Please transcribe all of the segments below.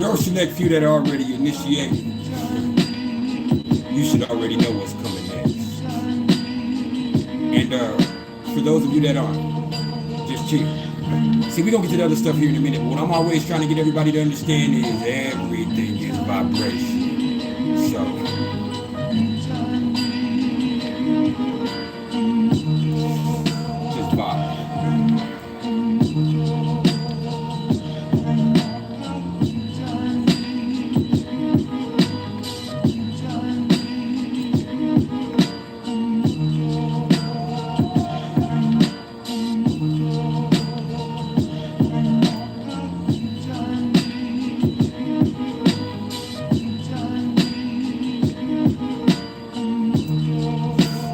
For those select few that are already initiated, you should already know what's coming next. And for those of you that aren't, just chill. See, we're going to get to the other stuff here in a minute, but what I'm always trying to get everybody to understand is everything is vibration. So, just vibe.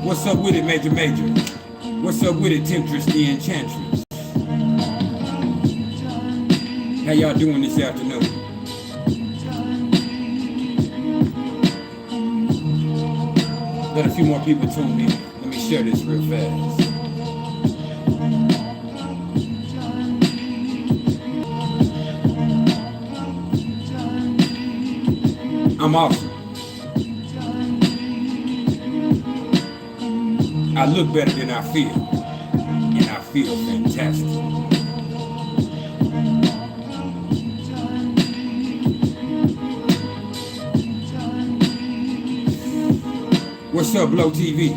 What's up with it, Major? What's up with it, Temptress the Enchantress? How y'all doing this afternoon? Let a few more people tune in. Let me share this real fast. I'm awesome. I look better than I feel, and I feel fantastic. What's up, Blow TV?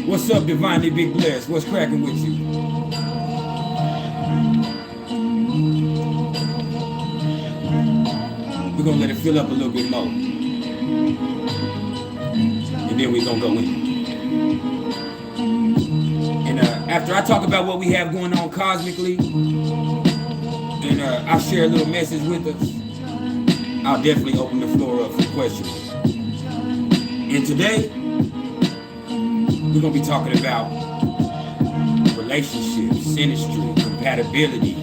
What's up, Divinely Big Blessed? What's cracking with you? We're gonna let it fill up a little bit more. And then we're gonna go in. And after I talk about what we have going on cosmically, and I'll share a little message with us, I'll definitely open the floor up for questions. And today, we're going to be talking about relationships, synastry, compatibility,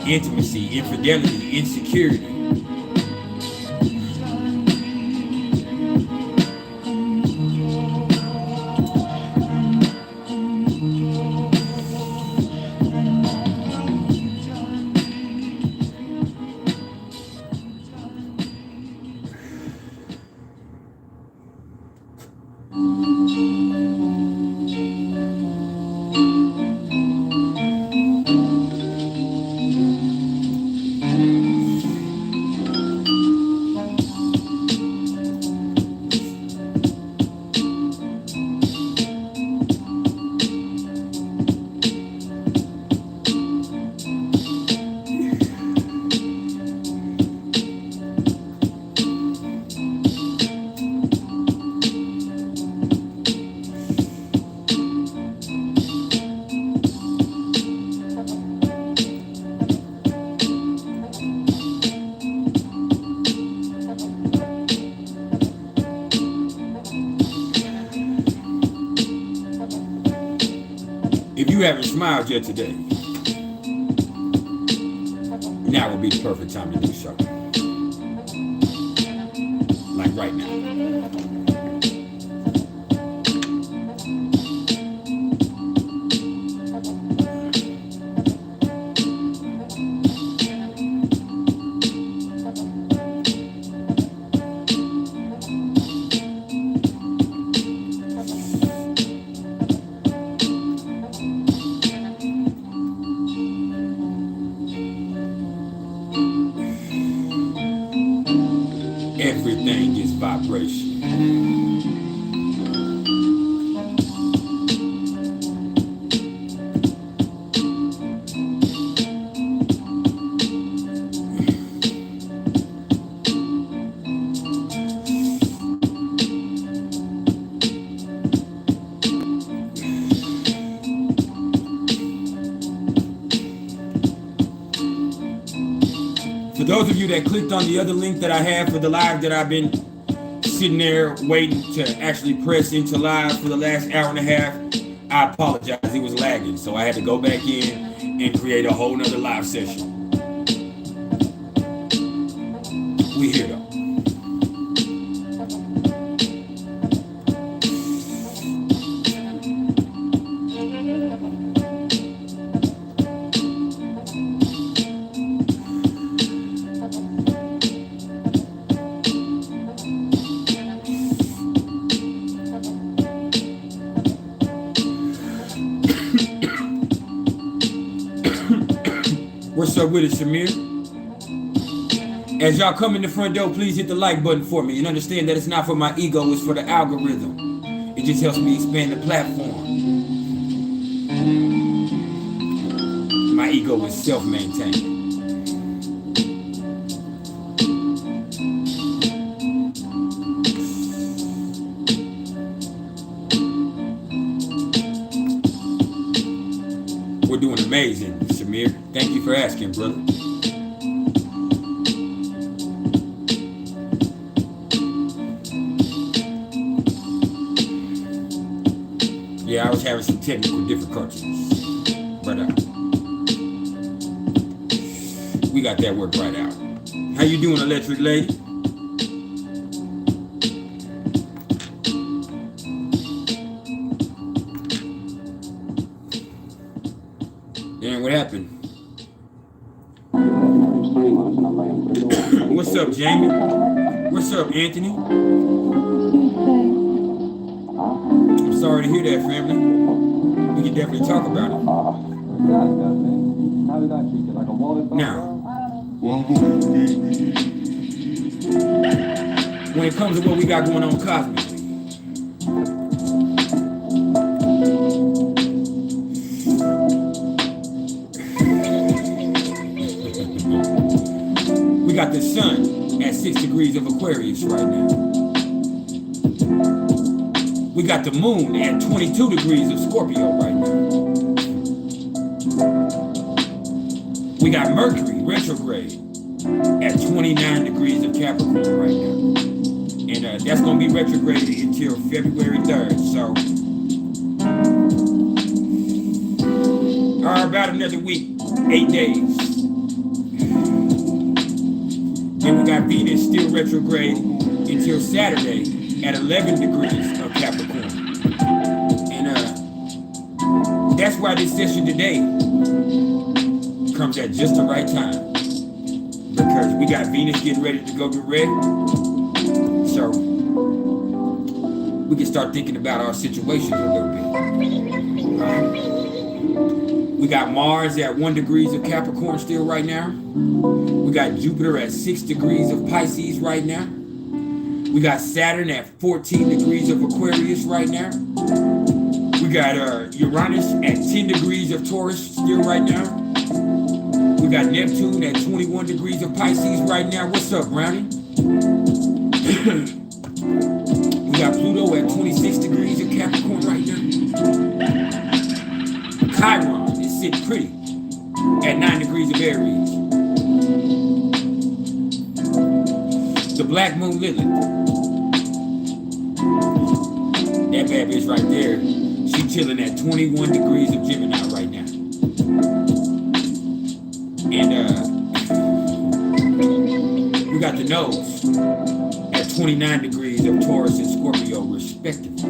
intimacy, infidelity, insecurity. If you haven't smiled yet today, now would be the perfect time to do so. Like right now. Everything is vibration. For those of you that clicked on the other link that I have for the live that I've been sitting there waiting to actually press into live for the last hour and a half, I apologize. It was lagging, so I had to go back in and create a whole nother live session. We here though. What's up with it, Shamir? As y'all come in the front door, please hit the like button for me and understand that it's not for my ego, it's for the algorithm. It just helps me expand the platform. My ego is self-maintained. We're doing amazing, Shamir. Thank you for asking, brother. Yeah, I was having some technical difficulties, but we got that worked right out. How you doing, Electric Lady? And what happened? What's up, Jamie? What's up, Anthony? I'm sorry to hear that, family. We can definitely talk about it. Now, when it comes to what we got going on cosmically, we got the sun at 6 degrees of Aquarius right now. We got the moon at 22 degrees of Scorpio right now. We got Mercury retrograde at 29 degrees of Capricorn right now. And that's going to be retrograded until February 3rd. So, about another week, 8 days. Then we got Venus still retrograde until Saturday at 11 degrees of Capricorn. And that's why this session today comes at just the right time. Because we got Venus getting ready to go direct. So we can start thinking about our situations a little bit. We got Mars at 1 degrees of Capricorn still right now. We got Jupiter at 6 degrees of Pisces right now. We got Saturn at 14 degrees of Aquarius right now. We got Uranus at 10 degrees of Taurus still right now. We got Neptune at 21 degrees of Pisces right now. What's up, Brownie? We got Pluto at 26 degrees of Capricorn right now. Chiron is sitting pretty at 9 degrees of Aries. The black moon Lilith. That bad bitch right there, she chilling at 21 degrees of Gemini right now. And we got the nose at 29 degrees of Taurus and Scorpio respectively.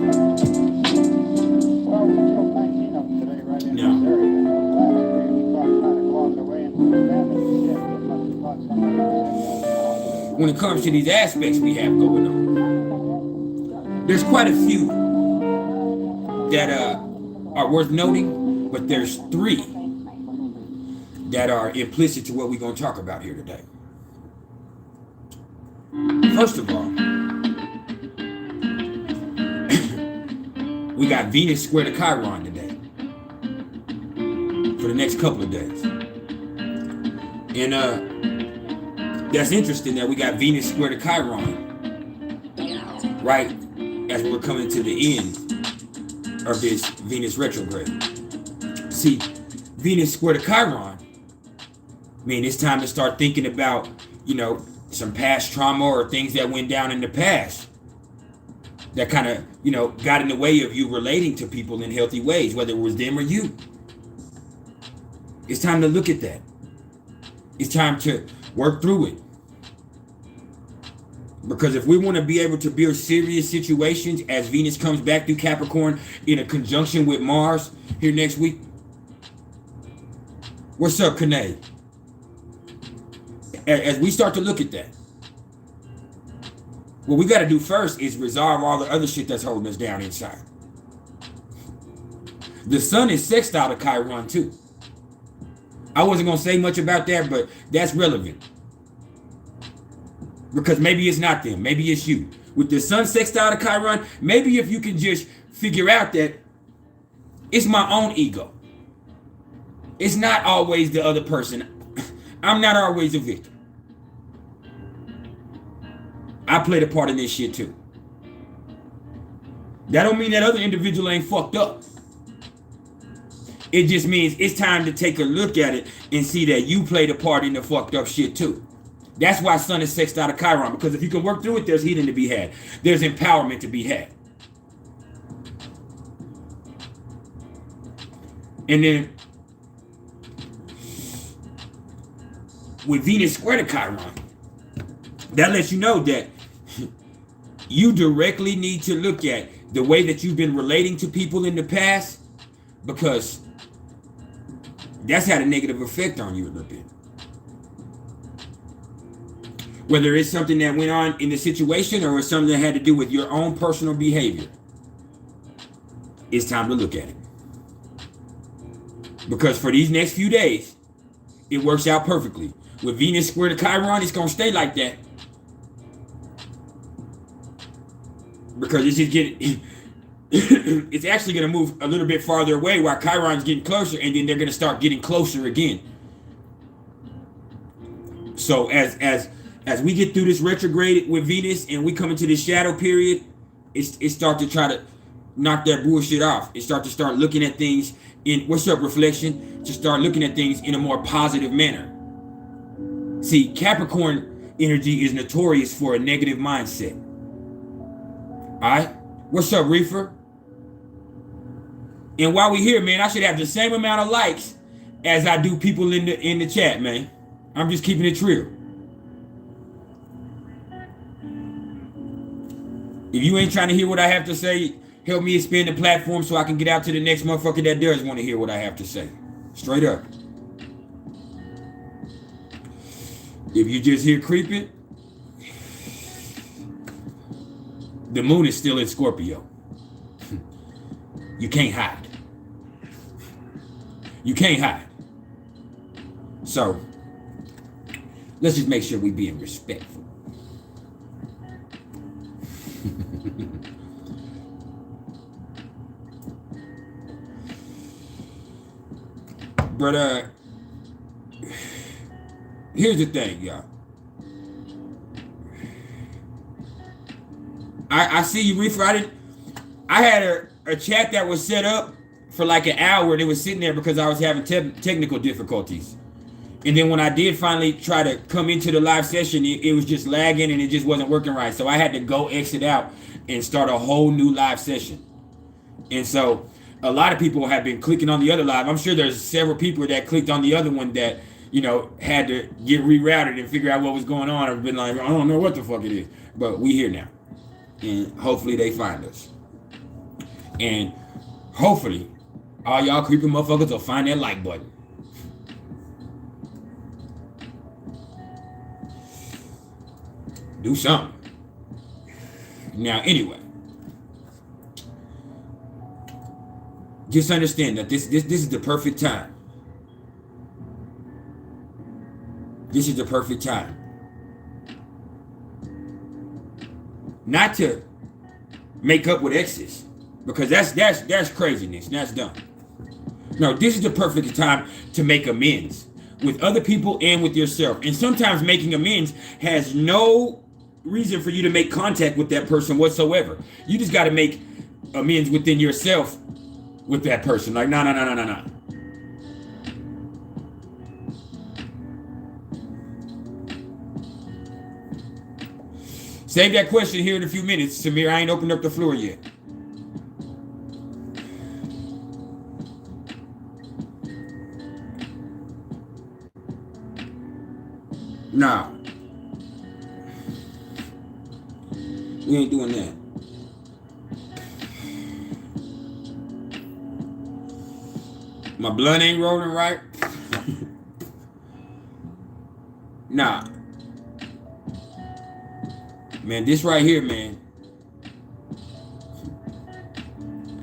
Now, when it comes to these aspects we have going on, there's quite a few that are worth noting, but there's 3 that are implicit to what we're going to talk about here today. First of all, we got Venus square to Chiron today for the next couple of days. And that's interesting that we got Venus square to Chiron right as we're coming to the end of this Venus retrograde. See, Venus square to Chiron, I mean, it's time to start thinking about, you know, some past trauma or things that went down in the past that kind of, you know, got in the way of you relating to people in healthy ways, whether it was them or you. It's time to look at that. It's time to work through it. Because if we want to be able to build serious situations as Venus comes back through Capricorn in a conjunction with Mars here next week. What's up, Kane? As we start to look at that, what we got to do first is resolve all the other shit that's holding us down inside. The sun is sextile to Chiron too. I wasn't going to say much about that, but that's relevant. Because maybe it's not them. Maybe it's you. With the sun sextile to Chiron, maybe if you can just figure out that it's my own ego. It's not always the other person. I'm not always a victim. I played a part in this shit too. That don't mean that other individual ain't fucked up. It just means it's time to take a look at it and see that you played a part in the fucked up shit too. That's why sun is sextile to Chiron, because if you can work through it, there's healing to be had. There's empowerment to be had. And then with Venus square to Chiron, that lets you know that you directly need to look at the way that you've been relating to people in the past, because that's had a negative effect on you a little bit. Whether it's something that went on in the situation or it's something that had to do with your own personal behavior, it's time to look at it. Because for these next few days, it works out perfectly. With Venus square to Chiron, it's going to stay like that. Because it's just getting... it's actually going to move a little bit farther away while Chiron's getting closer, and then they're going to start getting closer again. So as we get through this retrograde with Venus and we come into this shadow period, it start to try to knock that bullshit off. It start looking at things in, what's up, reflection? To start looking at things in a more positive manner. See, Capricorn energy is notorious for a negative mindset. All right? What's up, Reefer? And while we here, man, I should have the same amount of likes as I do people in the chat, man. I'm just keeping it real. If you ain't trying to hear what I have to say, help me expand the platform so I can get out to the next motherfucker that does want to hear what I have to say. Straight up. If you just hear creeping, the moon is still in Scorpio. You can't hide. You can't hide. So, let's just make sure we being respectful. But here's the thing, y'all. I see you, Reefer. I had a chat that was set up for like an hour and it was sitting there because I was having technical difficulties. And then when I did finally try to come into the live session, it was just lagging and it just wasn't working right. So I had to go exit out and start a whole new live session. And so a lot of people have been clicking on the other live. I'm sure there's several people that clicked on the other one that, you know, had to get rerouted and figure out what was going on. I've been like, I don't know what the fuck it is. But we here now. And hopefully they find us. And hopefully all y'all creeping motherfuckers will find that like button. Do something. Now, anyway. Just understand that this is the perfect time. This is the perfect time. Not to make up with exes, because that's craziness. That's dumb. No, this is the perfect time to make amends with other people and with yourself. And sometimes making amends has no reason for you to make contact with that person whatsoever. You just got to make amends within yourself with that person. Like, no. Save that question here in a few minutes, Samir. I ain't opened up the floor yet. Nah. We ain't doing that. My blood ain't rolling right. Nah. Man, this right here, man.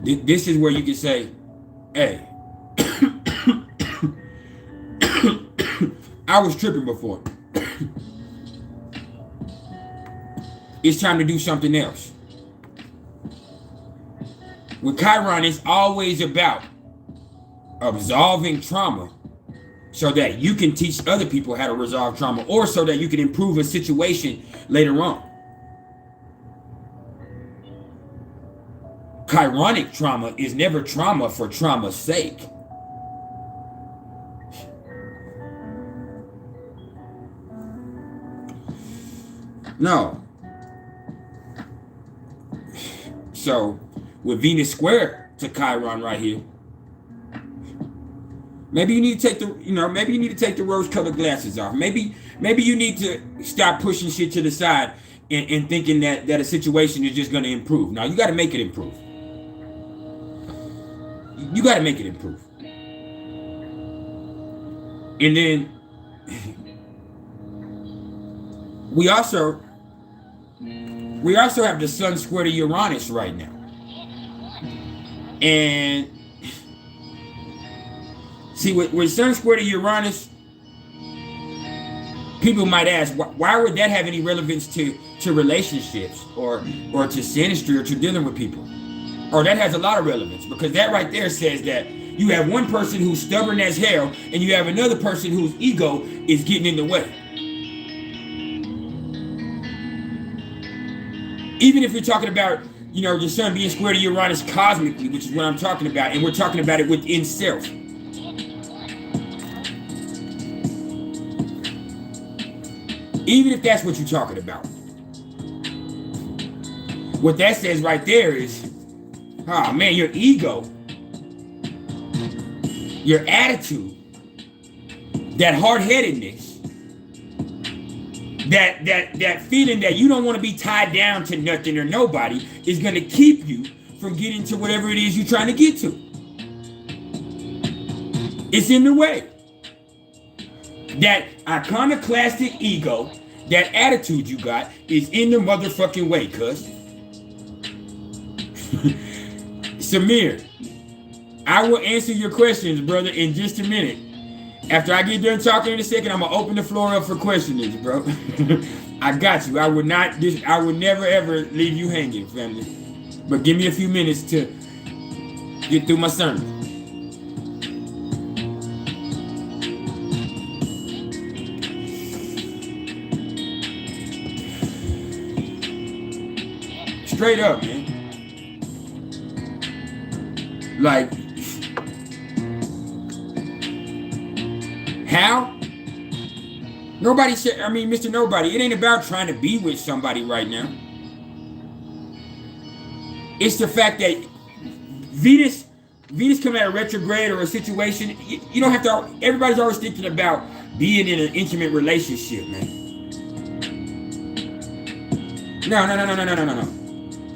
This is where you can say, hey, I was tripping before. It's time to do something else. With Chiron, it's always about absolving trauma so that you can teach other people how to resolve trauma, or so that you can improve a situation later on. Chironic trauma is never trauma for trauma's sake. No. So, with Venus square to Chiron right here, maybe you need to take the rose-colored glasses off. Maybe you need to stop pushing shit to the side and thinking that a situation is just going to improve. Now, you got to make it improve. You got to make it improve. And then we also have the Sun square to Uranus right now. And see, with Sun square to Uranus, people might ask, why would that have any relevance to relationships or to synastry or to dealing with people? Or that has a lot of relevance, because that right there says that you have one person who's stubborn as hell and you have another person whose ego is getting in the way. Even if you're talking about, your Sun being square to Uranus cosmically, which is what I'm talking about, and we're talking about it within self. Even if that's what you're talking about. What that says right there is, oh man, your ego, your attitude, that hard-headedness, that feeling that you don't want to be tied down to nothing or nobody is going to keep you from getting to whatever it is you're trying to get to. It's in the way. That iconoclastic ego, that attitude you got, is in the motherfucking way, cuz. Samir, I will answer your questions, brother, in just a minute. After I get done talking in a second, I'm gonna open the floor up for questions, bro. I got you. I would never ever leave you hanging, family. But give me a few minutes to get through my sermon. Straight up, man. Like, how? Nobody said, Mr. Nobody, it ain't about trying to be with somebody right now. It's the fact that Venus coming out of retrograde or a situation, you don't have to, everybody's always thinking about being in an intimate relationship, man. No.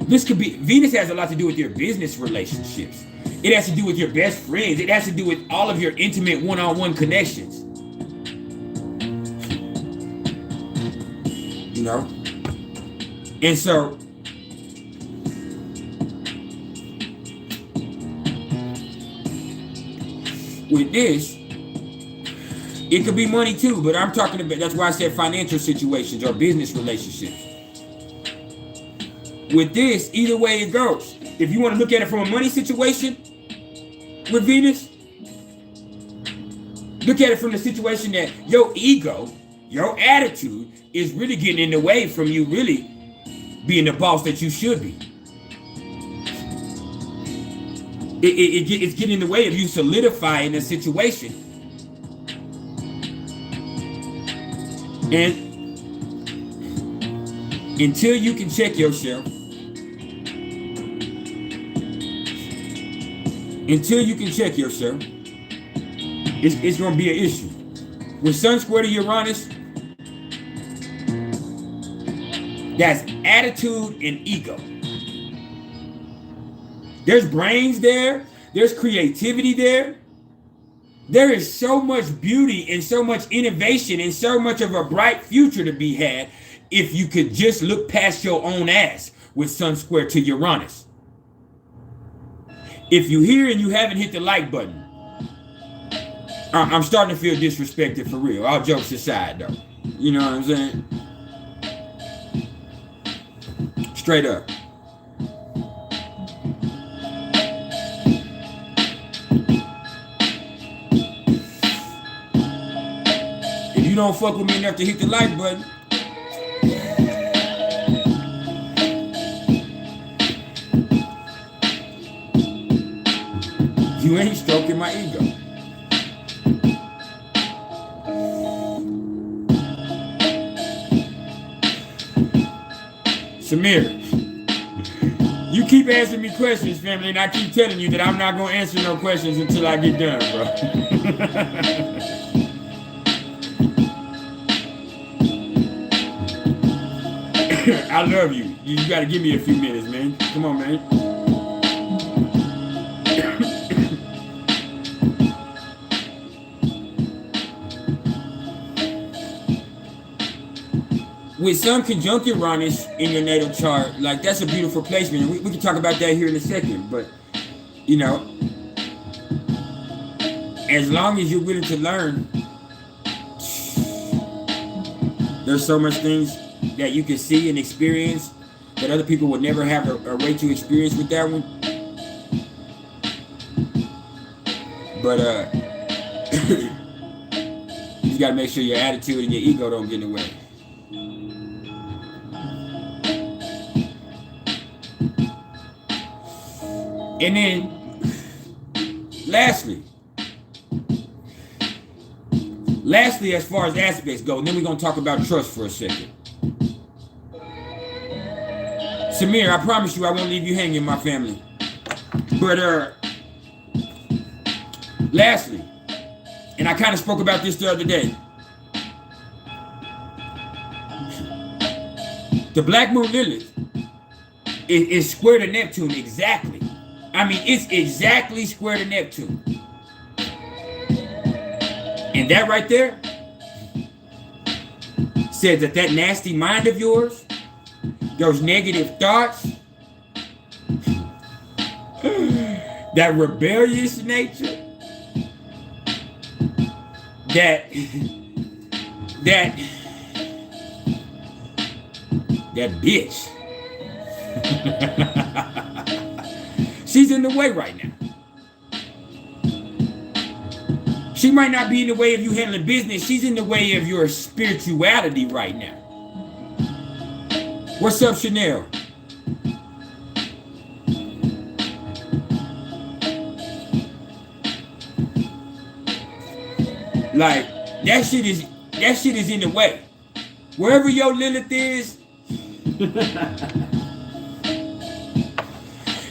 This could be, Venus has a lot to do with your business relationships. It has to do with your best friends. It has to do with all of your intimate one-on-one connections. And so, with this, it could be money too, but I'm talking about, that's why I said financial situations or business relationships. With this, either way it goes. If you want to look at it from a money situation with Venus, look at it from the situation that your ego, your attitude is really getting in the way from you really being the boss that you should be. It's getting in the way of you solidifying the situation. And until you can check yourself, it's going to be an issue. With Sun square to Uranus, that's attitude and ego. There's brains there. There's creativity there. There is so much beauty and so much innovation and so much of a bright future to be had if you could just look past your own ass with Sun square to Uranus. If you're here and you haven't hit the like button, I'm starting to feel disrespected for real. All jokes aside though. You know what I'm saying? Straight up. If you don't fuck with me enough to hit the like button, you ain't stroking my ego. Samir, you keep asking me questions, family, and I keep telling you that I'm not going to answer no questions until I get done, bro. I love you. You got to give me a few minutes, man. Come on, man. With Sun conjunct Uranus in your natal chart, like that's a beautiful placement. We can talk about that here in a second, but you know, as long as you're willing to learn, there's so much things that you can see and experience that other people would never have a way to experience with that one. But you just gotta make sure your attitude and your ego don't get in the way. And then, lastly, as far as aspects go, and then we're going to talk about trust for a second. Samir, I promise you I won't leave you hanging, my family. But, lastly, and I kind of spoke about this the other day. The Black Moon Lilith is square to Neptune exactly. I mean, it's exactly square to Neptune. And that right there says that nasty mind of yours, those negative thoughts, that rebellious nature, that bitch. She's in the way right now. She might not be in the way of you handling business. She's in the way of your spirituality right now. What's up, Chanel? Like, that shit is in the way. Wherever your Lilith is,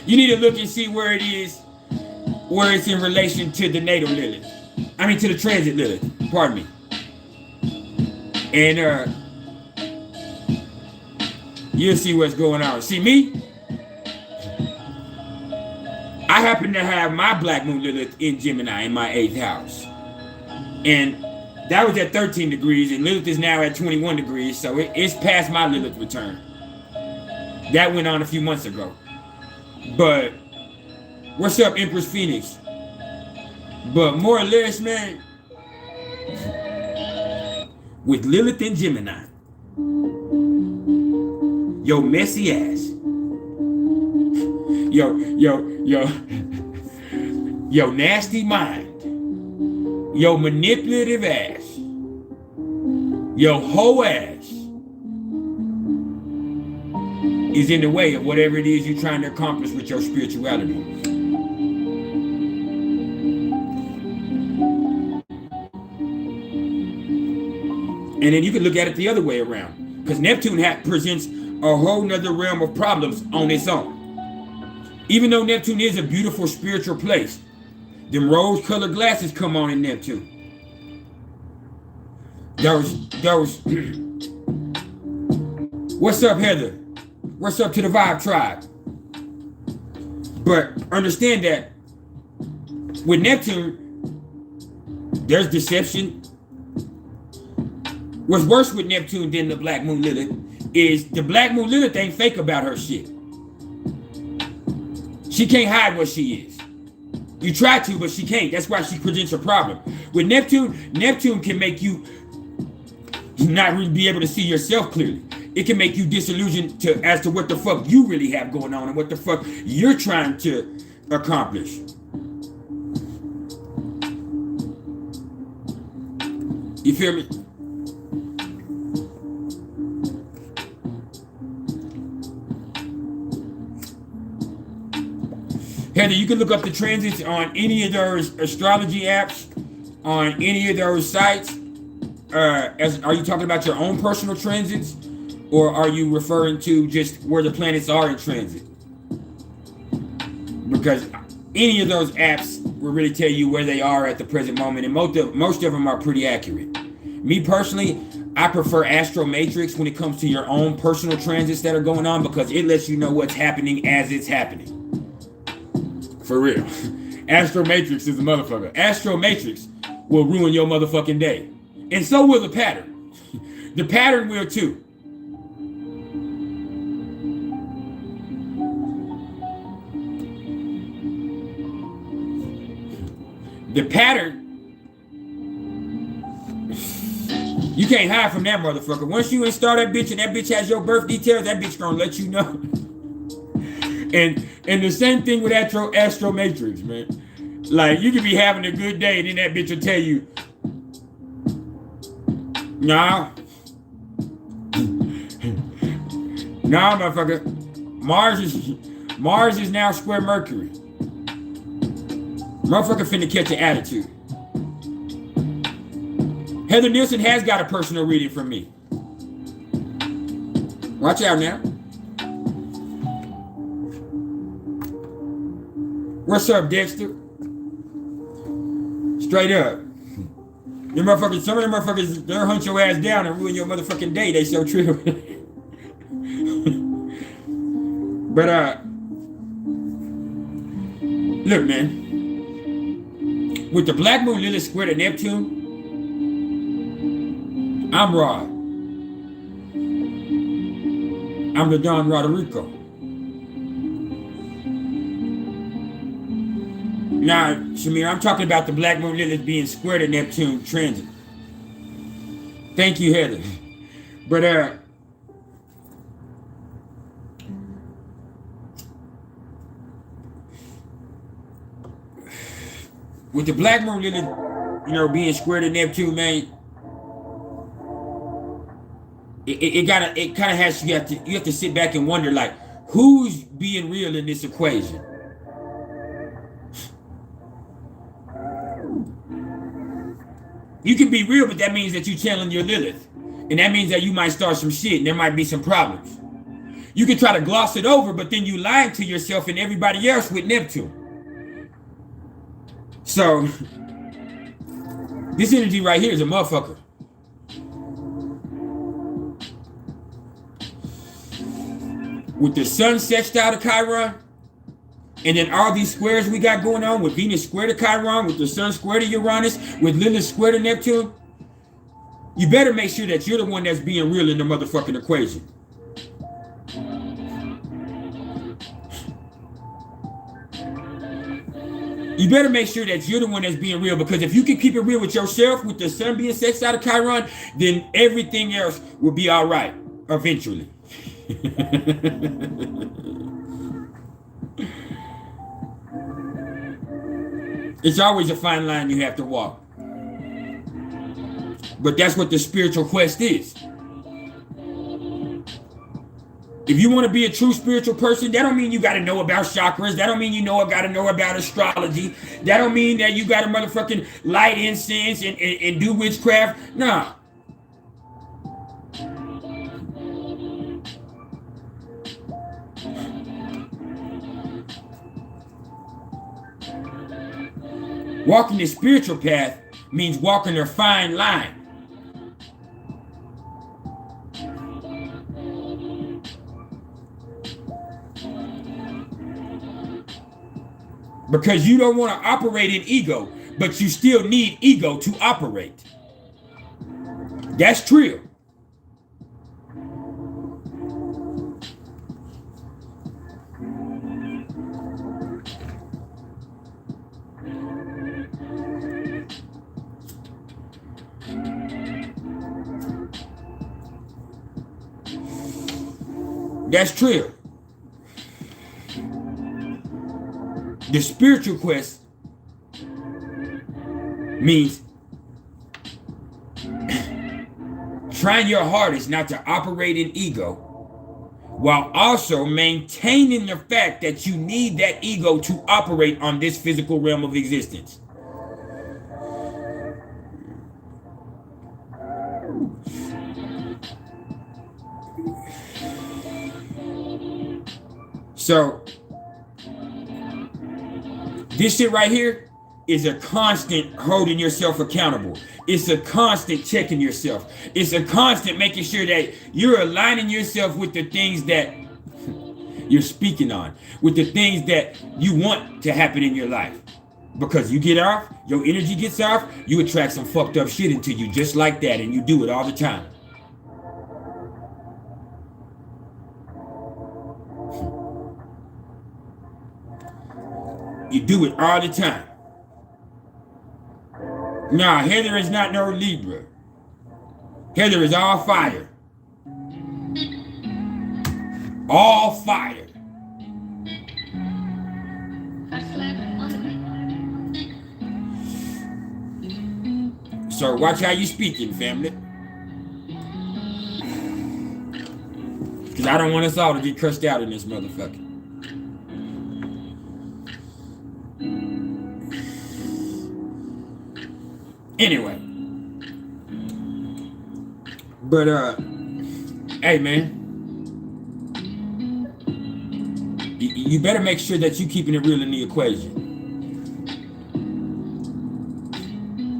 you need to look and see where it is, where it's in relation to the natal Lilith. I mean, to the transit Lilith, pardon me. And you'll see what's going on. See me? I happen to have my Black Moon Lilith in Gemini in my 8th house. And that was at 13 degrees, and Lilith is now at 21 degrees, so it's past my Lilith return. That went on a few months ago. But what's up, Empress Phoenix? But more or less, man, with Lilith and Gemini, yo messy ass, yo nasty mind, yo manipulative ass, yo hoe ass is in the way of whatever it is you're trying to accomplish with your spirituality. And then you can look at it the other way around, because Neptune presents a whole nother realm of problems on its own. Even though Neptune is a beautiful spiritual place, them rose-colored glasses come on in Neptune. Those. What's up, Heather? What's up to the Vibe Tribe? But understand that with Neptune, there's deception. What's worse with Neptune than the Black Moon Lilith is the Black Moon Lilith ain't fake about her shit. She can't hide what she is. You try to, but she can't. That's why she presents a problem. With Neptune, Neptune can make you not really be able to see yourself clearly. It can make you disillusioned as to what the fuck you really have going on and what the fuck you're trying to accomplish. You feel me? Heather, you can look up the transits on any of those astrology apps, on any of those sites. Are you talking about your own personal transits, or are you referring to just where the planets are in transit? Because any of those apps will really tell you where they are at the present moment, and most of them are pretty accurate. Me personally, I prefer Astro Matrix when it comes to your own personal transits that are going on, because it lets you know what's happening as it's happening. For real. Astro Matrix is a motherfucker. Astro Matrix will ruin your motherfucking day. And so will the pattern. The pattern will too. The pattern, you can't hide from that motherfucker. Once you install that bitch and that bitch has your birth details, that bitch gonna let you know. And the same thing with Astro Matrix, man. Like, you could be having a good day and then that bitch will tell you, nah, motherfucker. Mars is now square Mercury. Motherfucker finna catch an attitude. Heather Nielsen has got a personal reading from me. Watch out now. What's up, Dexter? Straight up. Some of them motherfuckers, they'll hunt your ass down and ruin your motherfucking day. They so true. But, look, man. With the Black Moon Lilith square to Neptune, I'm Rod. I'm the DonRodrigo. Now, Shamir, I'm talking about the Black Moon Lilith being square to Neptune transit. Thank you, Heather. But, with the Black Moon Lilith, being square to Neptune, man, it kind of has you have to sit back and wonder, like, who's being real in this equation? You can be real, but that means that you channeling your Lilith. And that means that you might start some shit and there might be some problems. You can try to gloss it over, but then you lying to yourself and everybody else with Neptune. So, this energy right here is a motherfucker. With the sun sextile to Chiron, and then all these squares we got going on with Venus square to Chiron, with the sun square to Uranus, with Lilith square to Neptune, you better make sure that you're the one that's being real in the motherfucking equation. You better make sure that you're the one that's being real, because if you can keep it real with yourself, with the sun being sextile to Chiron, then everything else will be all right eventually. It's always a fine line you have to walk. But that's what the spiritual quest is. If you want to be a true spiritual person, that don't mean you got to know about chakras. That don't mean you got to know about astrology. That don't mean that you got to motherfucking light incense and do witchcraft. Nah. Walking the spiritual path means walking a fine line. Because you don't want to operate in ego, but you still need ego to operate. That's true. That's true. The spiritual quest means trying your hardest not to operate in ego, while also maintaining the fact that you need that ego to operate on this physical realm of existence. So this shit right here is a constant holding yourself accountable. It's a constant checking yourself. It's a constant making sure that you're aligning yourself with the things that you're speaking on, with the things that you want to happen in your life. Because you get off, your energy gets off, you attract some fucked up shit into you just like that, and you do it all the time. You do it all the time. Nah, Heather is not no Libra. Heather is all fire. All fire. So watch how you speaking, family. Because I don't want us all to get cursed out in this motherfucker. Anyway, but hey man, you better make sure that you keeping it real in the equation.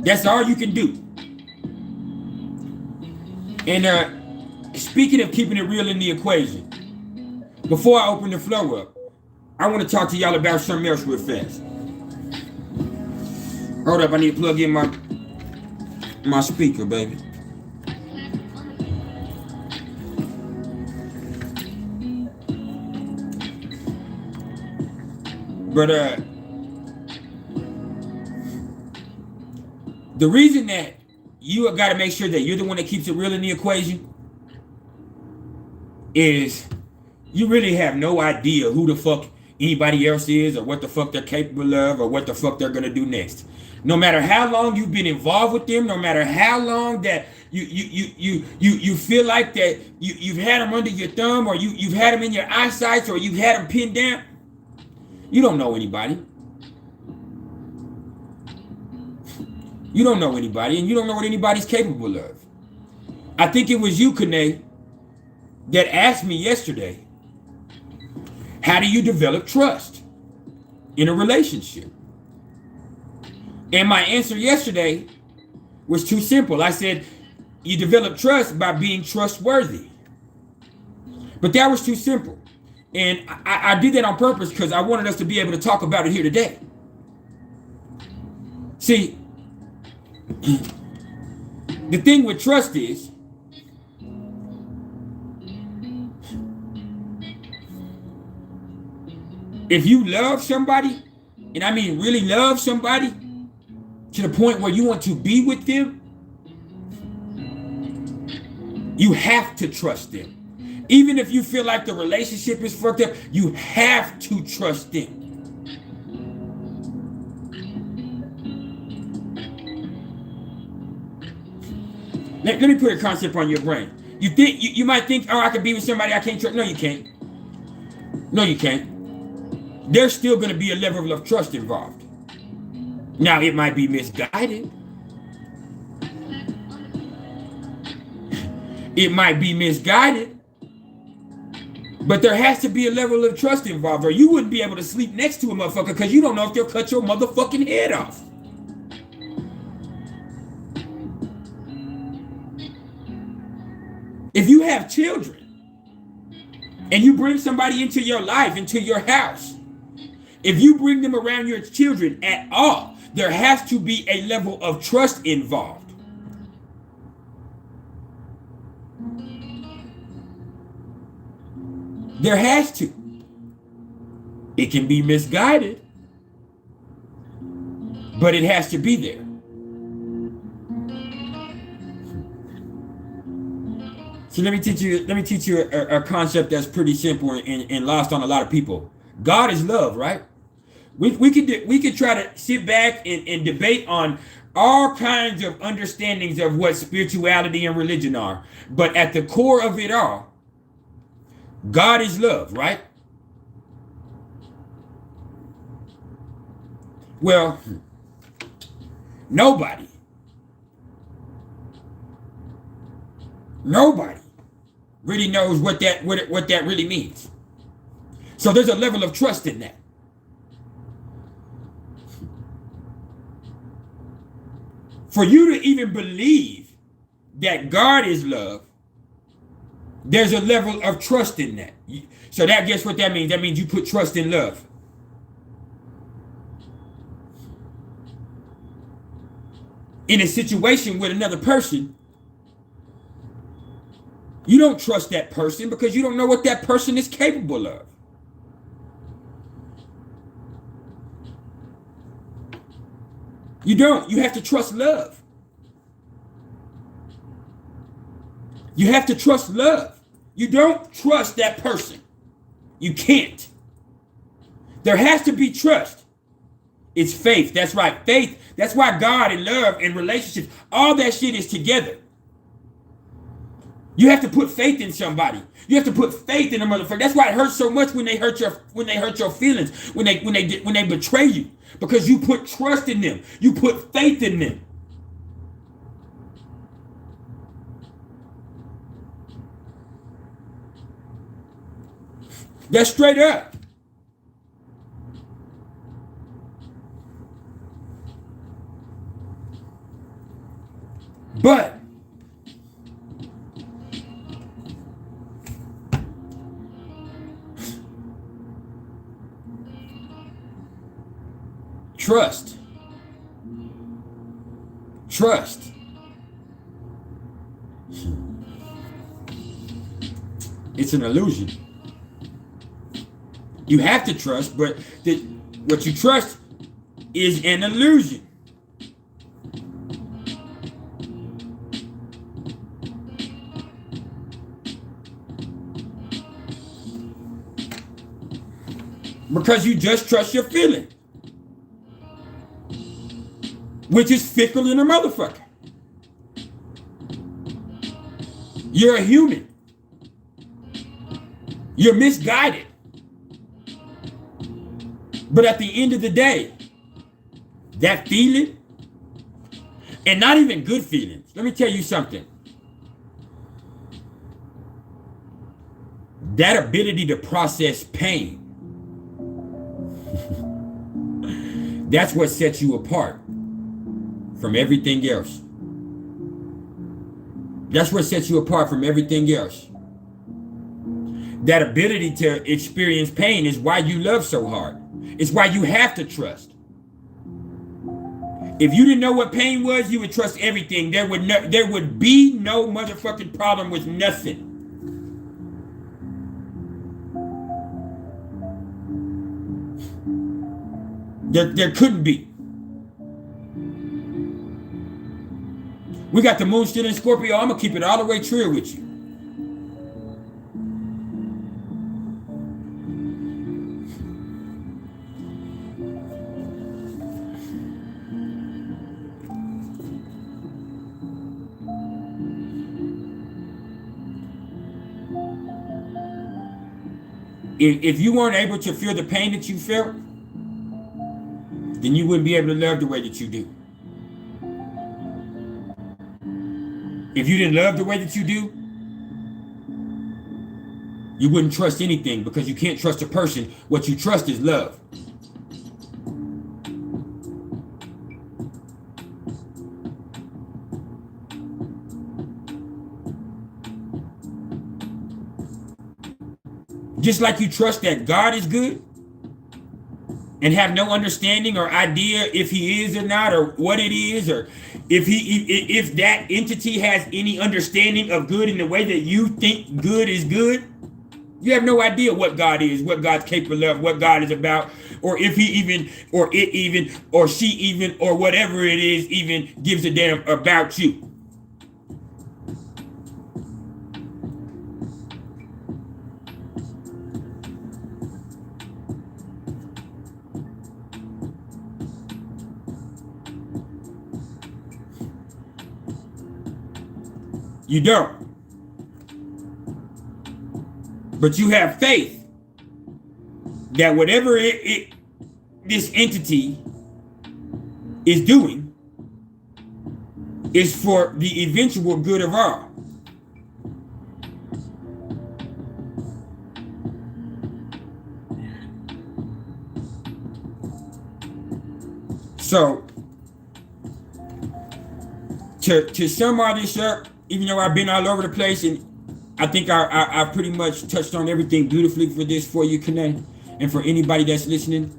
That's all you can do. And speaking of keeping it real in the equation, before I open the floor up, I want to talk to y'all about something else real fast. Hold up, I need to plug in my speaker, baby. But the reason that you got to make sure that you're the one that keeps it real in the equation is you really have no idea who the fuck anybody else is, or what the fuck they're capable of, or what the fuck they're gonna do next. No matter how long you've been involved with them, no matter how long that you feel like that you've had them under your thumb, or you've had them in your eyesight, or you've had them pinned down, you don't know anybody. You don't know anybody, and you don't know what anybody's capable of. I think it was you, Kane, that asked me yesterday, how do you develop trust in a relationship? And my answer yesterday was too simple. I said, you develop trust by being trustworthy. But that was too simple. And I did that on purpose because I wanted us to be able to talk about it here today. See, the thing with trust is, if you love somebody, and I mean really love somebody, to the point where you want to be with them, you have to trust them. Even if you feel like the relationship is fucked up, you have to trust them. Let me put a concept on your brain. You might think, oh, I can be with somebody I can't trust. No, you can't. No, you can't. There's still going to be a level of trust involved. Now, it might be misguided. It might be misguided. But there has to be a level of trust involved, or you wouldn't be able to sleep next to a motherfucker because you don't know if they'll cut your motherfucking head off. If you have children and you bring somebody into your life, into your house, if you bring them around your children at all, there has to be a level of trust involved. There has to. It can be misguided, but it has to be there. So let me teach you a concept that's pretty simple and lost on a lot of people. God is love, right? We could try to sit back and debate on all kinds of understandings of what spirituality and religion are, but at the core of it all, God is love, right? Well, nobody really knows what that really means. So there's a level of trust in that. For you to even believe that God is love, there's a level of trust in that. So that, guess what that means? That means you put trust in love. In a situation with another person, you don't trust that person because you don't know what that person is capable of. You don't. You have to trust love. You have to trust love. You don't trust that person. You can't. There has to be trust. It's faith. That's right. Faith. That's why God and love and relationships, all that shit is together. You have to put faith in somebody. You have to put faith in a motherfucker. That's why it hurts so much when they hurt your feelings, when they betray you, because you put trust in them. You put faith in them. That's straight up. But trust. It's an illusion. You have to trust, but what you trust is an illusion. Because you just trust your feeling, which is fickle in a motherfucker. You're a human. You're misguided. But at the end of the day, that feeling, and not even good feelings, let me tell you something. That ability to process pain, that's what sets you apart from everything else. That's what sets you apart from everything else. That ability to experience pain is why you love so hard. It's why you have to trust. If you didn't know what pain was, you would trust everything. There would be no motherfucking problem with nothing. There couldn't be. We got the moon still in Scorpio. I'm going to keep it all the way true with you. If you weren't able to feel the pain that you felt, then you wouldn't be able to love the way that you do. If you didn't love the way that you do, you wouldn't trust anything, because you can't trust a person. What you trust is love. Just like you trust that God is good and have no understanding or idea if he is or not, or what it is, or if that entity has any understanding of good in the way that you think good is good. You have no idea what God is, what God's capable of, what God is about, or if he even, or it even, or she even, or whatever it is even gives a damn about you. You don't. But you have faith that whatever this entity is doing is for the eventual good of all. So, to sum all this up, even though I've been all over the place, and I think I pretty much touched on everything beautifully for you, Kane, and for anybody that's listening.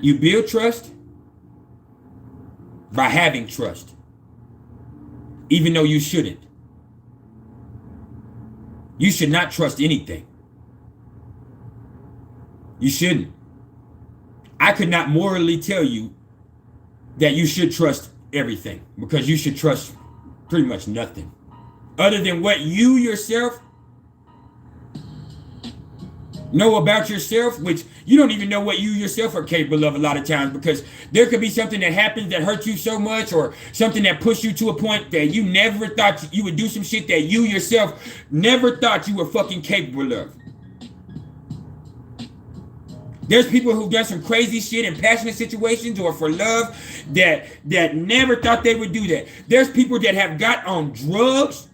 You build trust by having trust, even though you shouldn't. You should not trust anything. You shouldn't. I could not morally tell you that you should trust everything, because you should trust pretty much nothing other than what you yourself know about yourself, which you don't even know what you yourself are capable of a lot of times, because there could be something that happens that hurts you so much, or something that pushed you to a point that you never thought you would do some shit that you yourself never thought you were fucking capable of. There's people who've done some crazy shit in passionate situations or for love that never thought they would do that. There's people that have got on drugs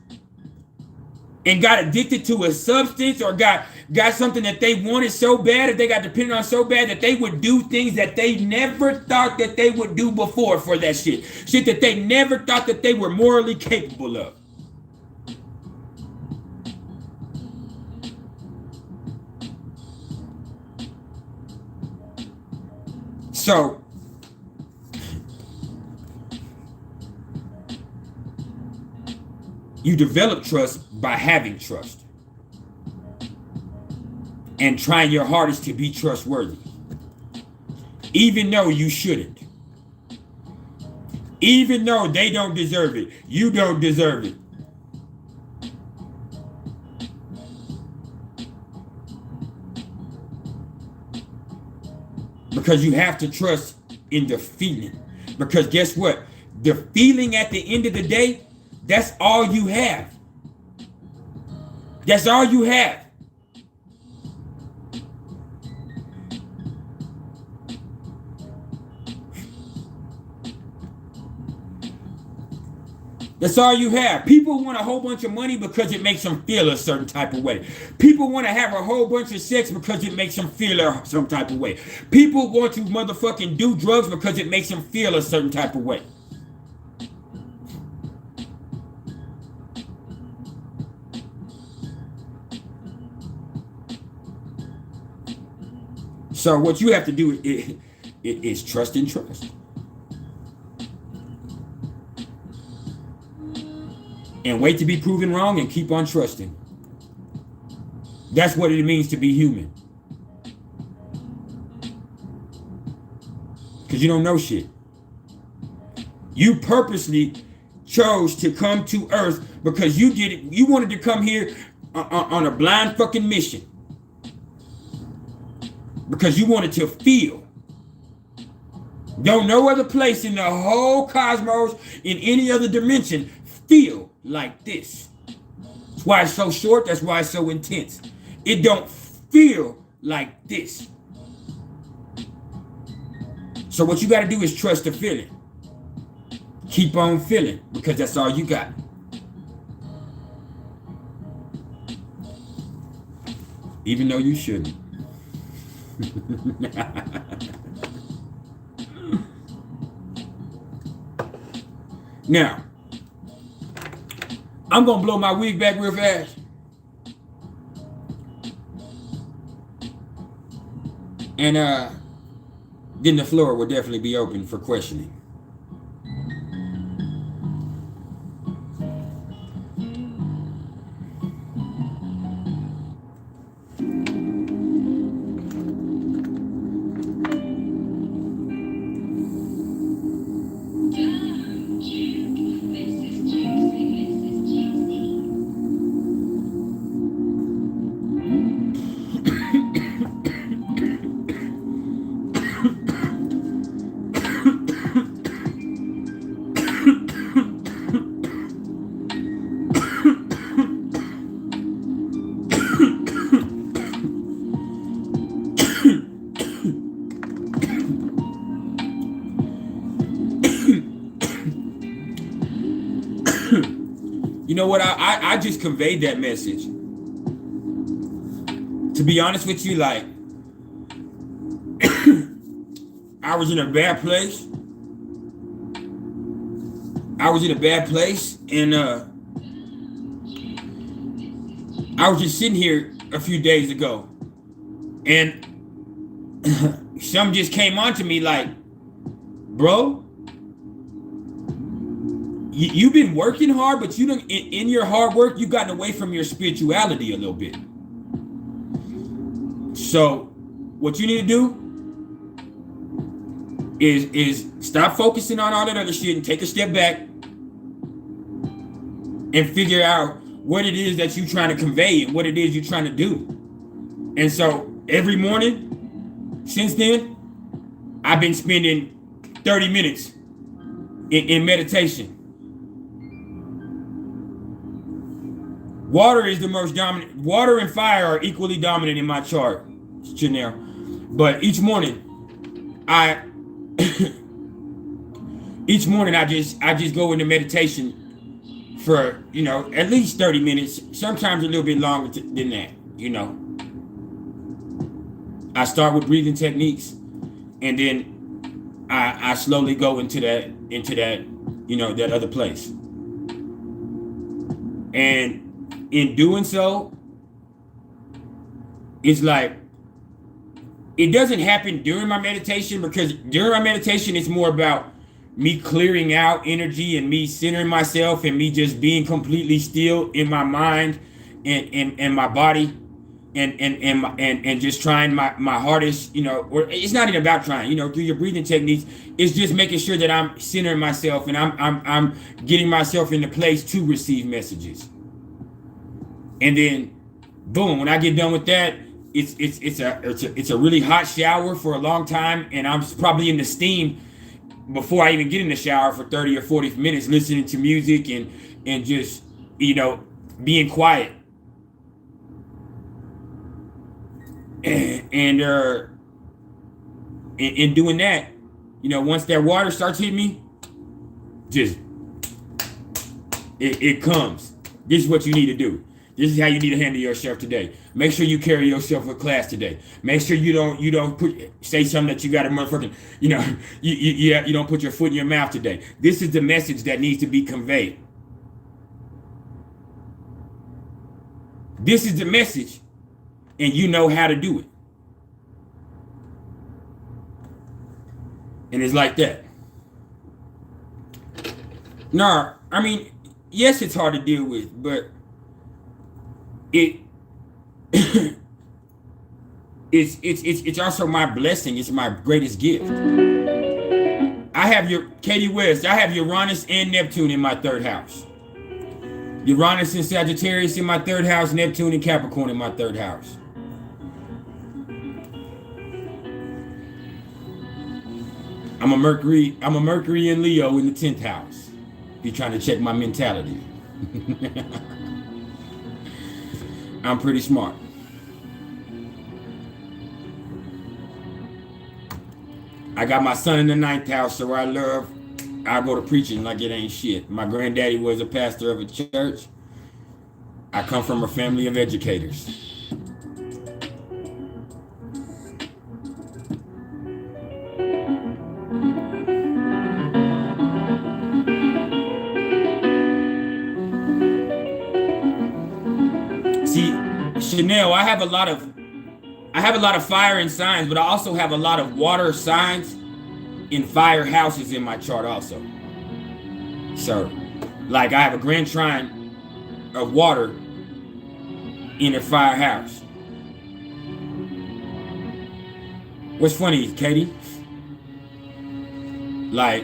and got addicted to a substance, or got something that they wanted so bad, that they got dependent on so bad, that they would do things that they never thought that they would do before for that shit. Shit that they never thought that they were morally capable of. So, you develop trust by having trust and trying your hardest to be trustworthy, even though you shouldn't. Even though they don't deserve it, you don't deserve it. Because you have to trust in the feeling. Because guess what? The feeling at the end of the day, that's all you have. That's all you have. That's all you have. People want a whole bunch of money because it makes them feel a certain type of way. People want to have a whole bunch of sex because it makes them feel some type of way. People want to motherfucking do drugs because it makes them feel a certain type of way. So what you have to do is trust and trust. And wait to be proven wrong and keep on trusting. That's what it means to be human. Because you don't know shit. You purposely chose to come to Earth because you did it. You wanted to come here on a blind fucking mission. Because you wanted to feel. Don't no other place in the whole cosmos, in any other dimension, feel like this. That's why it's so short. That's why it's so intense. It don't feel like this. So what you got to do is trust the feeling. Keep on feeling, because that's all you got. Even though you shouldn't. Now, I'm gonna blow my wig back real fast. And then the floor will definitely be open for questioning. You know what? I just conveyed that message. To be honest with you, like, I was in a bad place. And I was just sitting here a few days ago, and some just came on to me like, bro, you've been working hard, but you don't, in your hard work, you've gotten away from your spirituality a little bit. So what you need to do is stop focusing on all that other shit and take a step back and figure out what it is that you're trying to convey and what it is you're trying to do. And so every morning since then, I've been spending 30 minutes in meditation. Water is the most dominant. Water and fire are equally dominant in my chart, Chanel. But each morning, I just go into meditation for, you know, at least 30 minutes, sometimes a little bit longer than that, you know. I start with breathing techniques, and then I slowly go into that, you know, that other place. And in doing so, it's like, it doesn't happen during my meditation, because during my meditation, it's more about me clearing out energy and me centering myself and me just being completely still in my mind and my body and just trying my hardest, you know, or it's not even about trying, you know, through your breathing techniques. It's just making sure that I'm centering myself and I'm getting myself in the place to receive messages. And then, boom! When I get done with that, it's a really hot shower for a long time, and I'm probably in the steam before I even get in the shower for 30 or 40 minutes, listening to music and just, you know, being quiet. And in doing that, you know, once that water starts hitting me, just it comes. This is what you need to do. This is how you need to handle yourself today. Make sure you carry yourself with class today. Make sure you don't say something that you got to motherfucking, you know, you don't put your foot in your mouth today. This is the message that needs to be conveyed. This is the message, and you know how to do it. And it's like that. No, I mean, yes, it's hard to deal with, but it's also my blessing. It's my greatest gift. I have Katie West. I have Uranus and Neptune in my third house. Uranus and Sagittarius in my third house. Neptune and Capricorn in my third house. I'm a Mercury and Leo in the 10th house. If you're trying to check my mentality. I'm pretty smart. I got my son in the 9th house, so I go to preaching like it ain't shit. My granddaddy was a pastor of a church. I come from a family of educators. Chanel, I have a lot of fire in signs, but I also have a lot of water signs in fire houses in my chart also. So, like I have a grand trine of water in a fire house. What's funny, Katie? Like,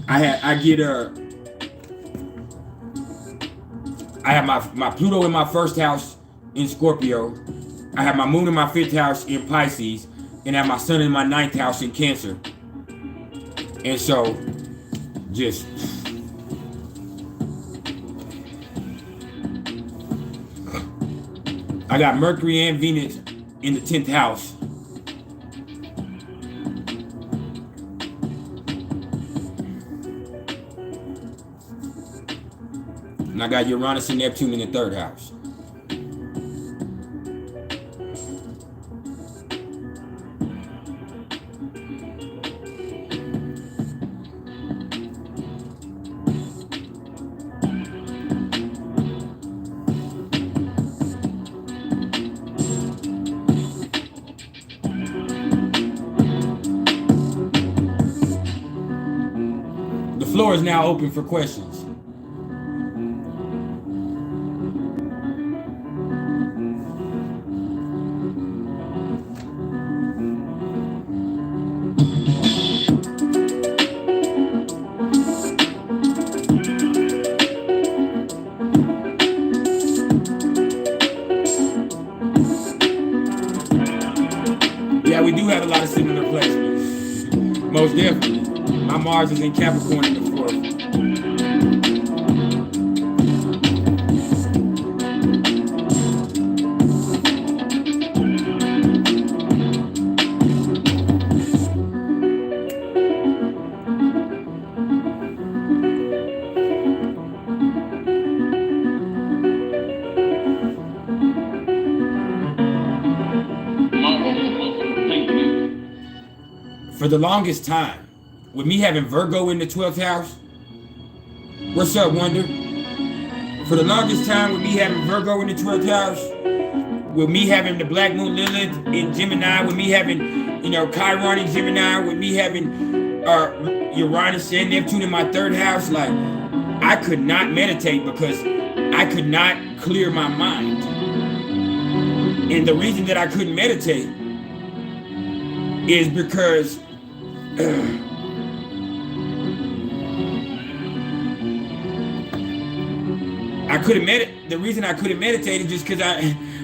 I have my Pluto in my first house in Scorpio. I have my moon in my 5th house in Pisces, and I have my sun in my 9th house in Cancer. And so, just I got Mercury and Venus in the 10th house. And I got Uranus and Neptune in the 3rd house. The floor is now open for questions. Yeah, we do have a lot of similar placements. Most definitely. My Mars is in Capricorn in the 4th. For the longest time, with me having Virgo in the 12th house, what's up, Wonder? For the longest time, with me having Virgo in the 12th house, with me having the Black Moon Lilith in Gemini, with me having, Chiron in Gemini, with me having Uranus and Neptune in my 3rd house, like, I could not meditate because I could not clear my mind. And the reason that I couldn't meditate is because the reason I couldn't meditate is just because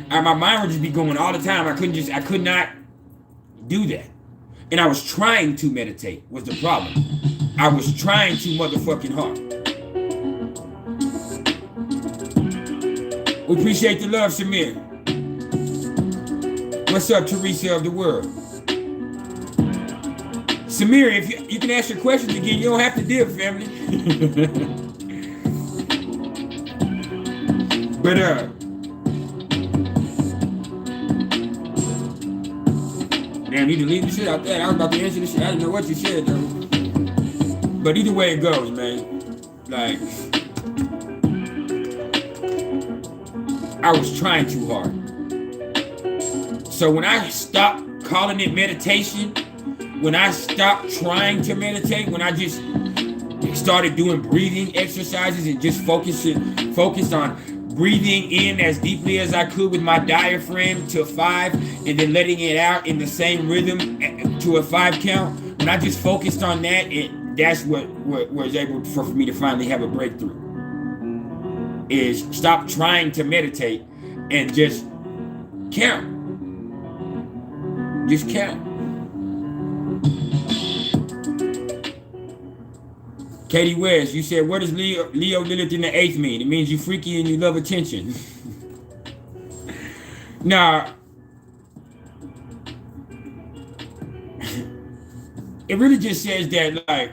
my mind would just be going all the time. I could not do that. And I was trying to meditate was the problem. I was trying too motherfucking hard. We appreciate the love, Samir. What's up, Teresa of the world? Samir, if you can ask your questions again, you don't have to dip, family. But damn, you deleted the shit out there. I was about to answer the shit. I didn't know what you said though. But either way it goes, man. Like, I was trying too hard. So when I stopped calling it meditation, when I stopped trying to meditate, when I just started doing breathing exercises and just focused on breathing in as deeply as I could with my diaphragm to 5 and then letting it out in the same rhythm to a 5 count, when I just focused on that, that's what was able for me to finally have a breakthrough. Is stop trying to meditate and just count. Just count. Katie West, you said, what does Leo Lilith in the 8th mean? It means you freaky and you love attention. Nah. It really just says that, like,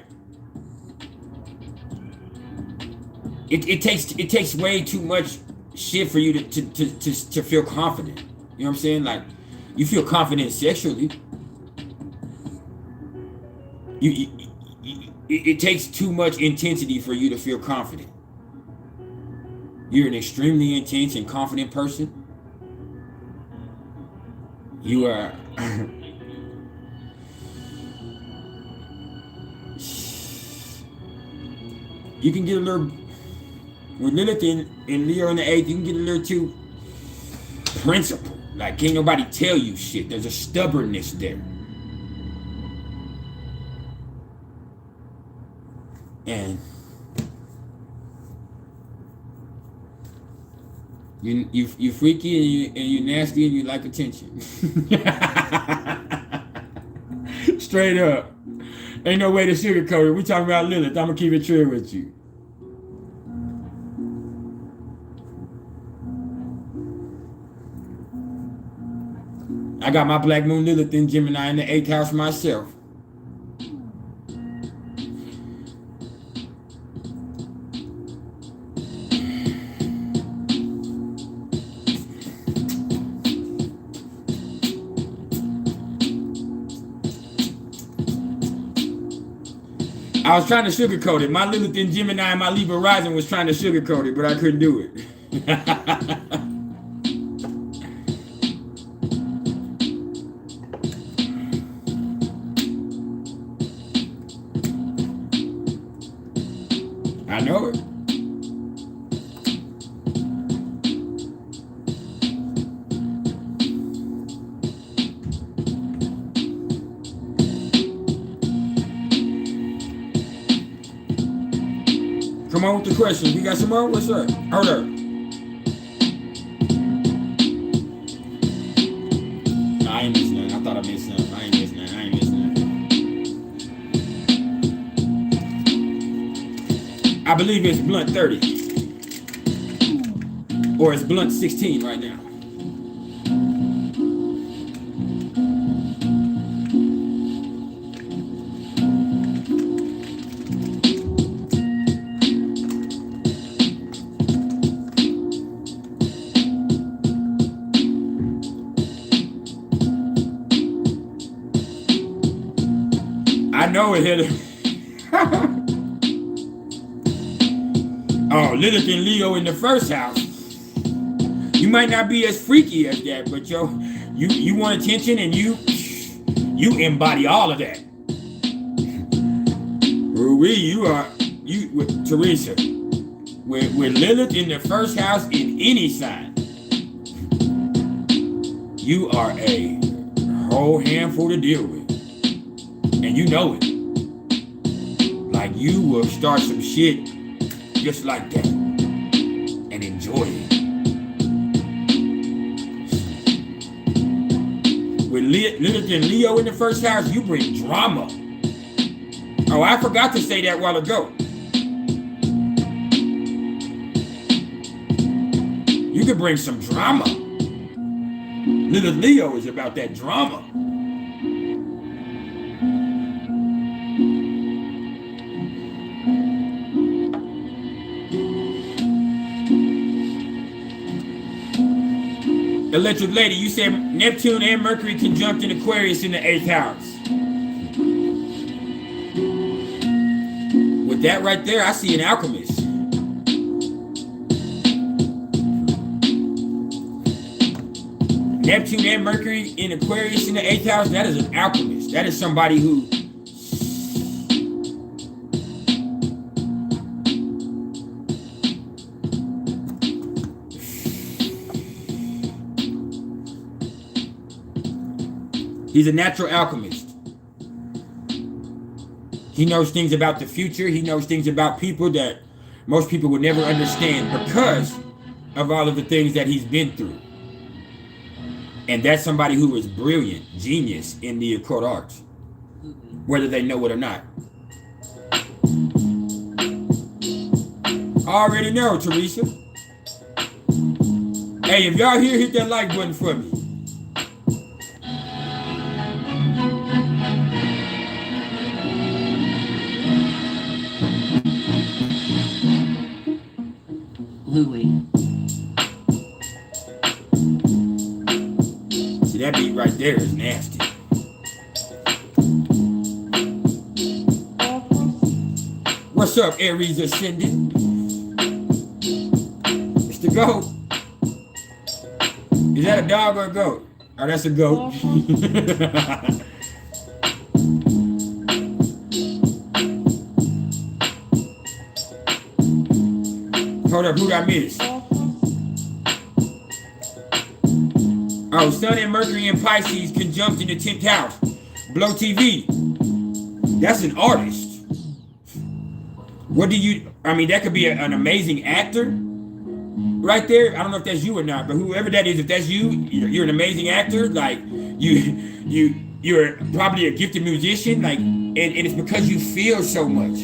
it takes way too much shit for you to feel confident. You know what I'm saying? Like, you feel confident sexually. it takes too much intensity for you to feel confident. You're an extremely intense and confident person. You are you can get a little, with Lilith and Leo in the 8th, you can get a little too principled. Like, can't nobody tell you shit. There's a stubbornness there. And you freaky and you nasty and you like attention. Straight up. Ain't no way to sugarcoat it. We talking about Lilith. I'm gonna keep it true with you. I got my Black Moon Lilith in Gemini in the 8th house myself. I was trying to sugarcoat it. My Lilith in Gemini and my Libra rising was trying to sugarcoat it, but I couldn't do it. I know it. Come on with the question. We got some more? What's up? Hold up. Nah, I ain't missing nothing. I thought I missed something. I ain't missing nothing. I ain't missing nothing. I believe it's blunt 30. Or it's blunt 16 right now. I know it hit him. Oh, Lilith and Leo in the 1st house. You might not be as freaky as that, but you want attention and you embody all of that. You with Teresa. With Lilith in the 1st house in any sign. You are a whole handful to deal with. And you know it. Like, you will start some shit just like that and enjoy it. With Lilith and Leo in the 1st house, you bring drama. Oh, I forgot to say that a while ago. You could bring some drama. Lilith Leo is about that drama. Electric Lady, you said Neptune and Mercury conjunct in Aquarius in the 8th house. With that right there, I see an alchemist. Neptune and Mercury in Aquarius in the 8th house, that is an alchemist. That is somebody who he's a natural alchemist. He knows things about the future. He knows things about people that most people would never understand because of all of the things that he's been through. And that's somebody who is brilliant, genius in the occult arts, whether they know it or not. I already know, Teresa. Hey, if y'all here, hit that like button for me. Louis. See, that beat right there is nasty. What's up, Aries Ascendant? It's the goat. Is that a dog or a goat? Oh, that's a goat. Hold up, who did I miss? Oh, Sun and Mercury and Pisces conjunct in the 10th house. Blow TV. That's an artist. What do you, I mean, that could be an amazing actor right there. I don't know if that's you or not, but whoever that is, if that's you, you're an amazing actor. Like you're probably a gifted musician. Like, and it's because you feel so much.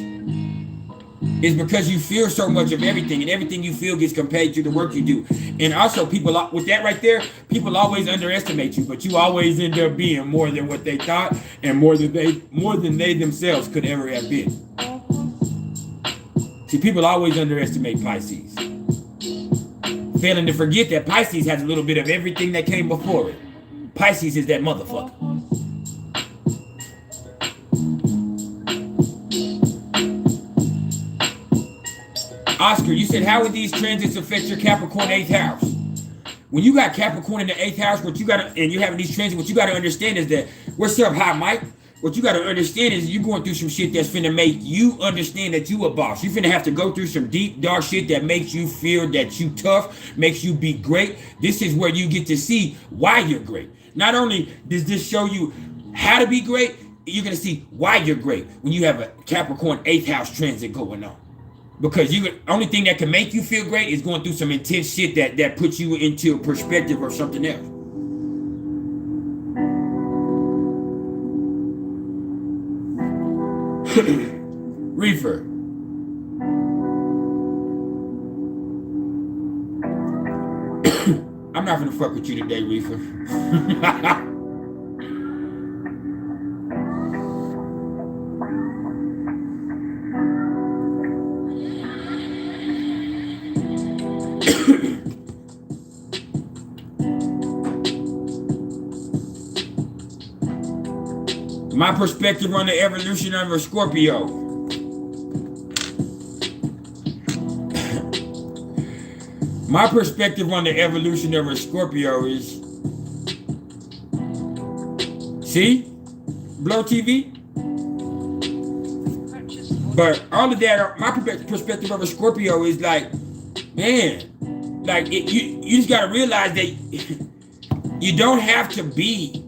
It's because you feel so much of everything, and everything you feel gets compared to the work you do. And also, people, with that right there, people always underestimate you, but you always end up being more than what they thought, and more than they themselves could ever have been. See, people always underestimate Pisces, failing to forget that Pisces has a little bit of everything that came before it. Pisces is that motherfucker. Oscar, you said, how would these transits affect your Capricorn 8th house? When you got Capricorn in the 8th house, what you gotta, and you're having these transits, what you gotta understand is that, what's up, hi Mike? What you gotta understand is you're going through some shit that's finna make you understand that you a boss. You finna have to go through some deep, dark shit that makes you feel that you tough, makes you be great. This is where you get to see why you're great. Not only does this show you how to be great, you're gonna see why you're great when you have a Capricorn 8th house transit going on. Because only thing that can make you feel great is going through some intense shit that puts you into a perspective or something else. Reefer. I'm not gonna fuck with you today, Reefer. My perspective on the evolution of a Scorpio. My perspective on the evolution of a Scorpio is, see, Blow TV. But all of that, my perspective of a Scorpio is like, man, like you just gotta realize that you don't have to be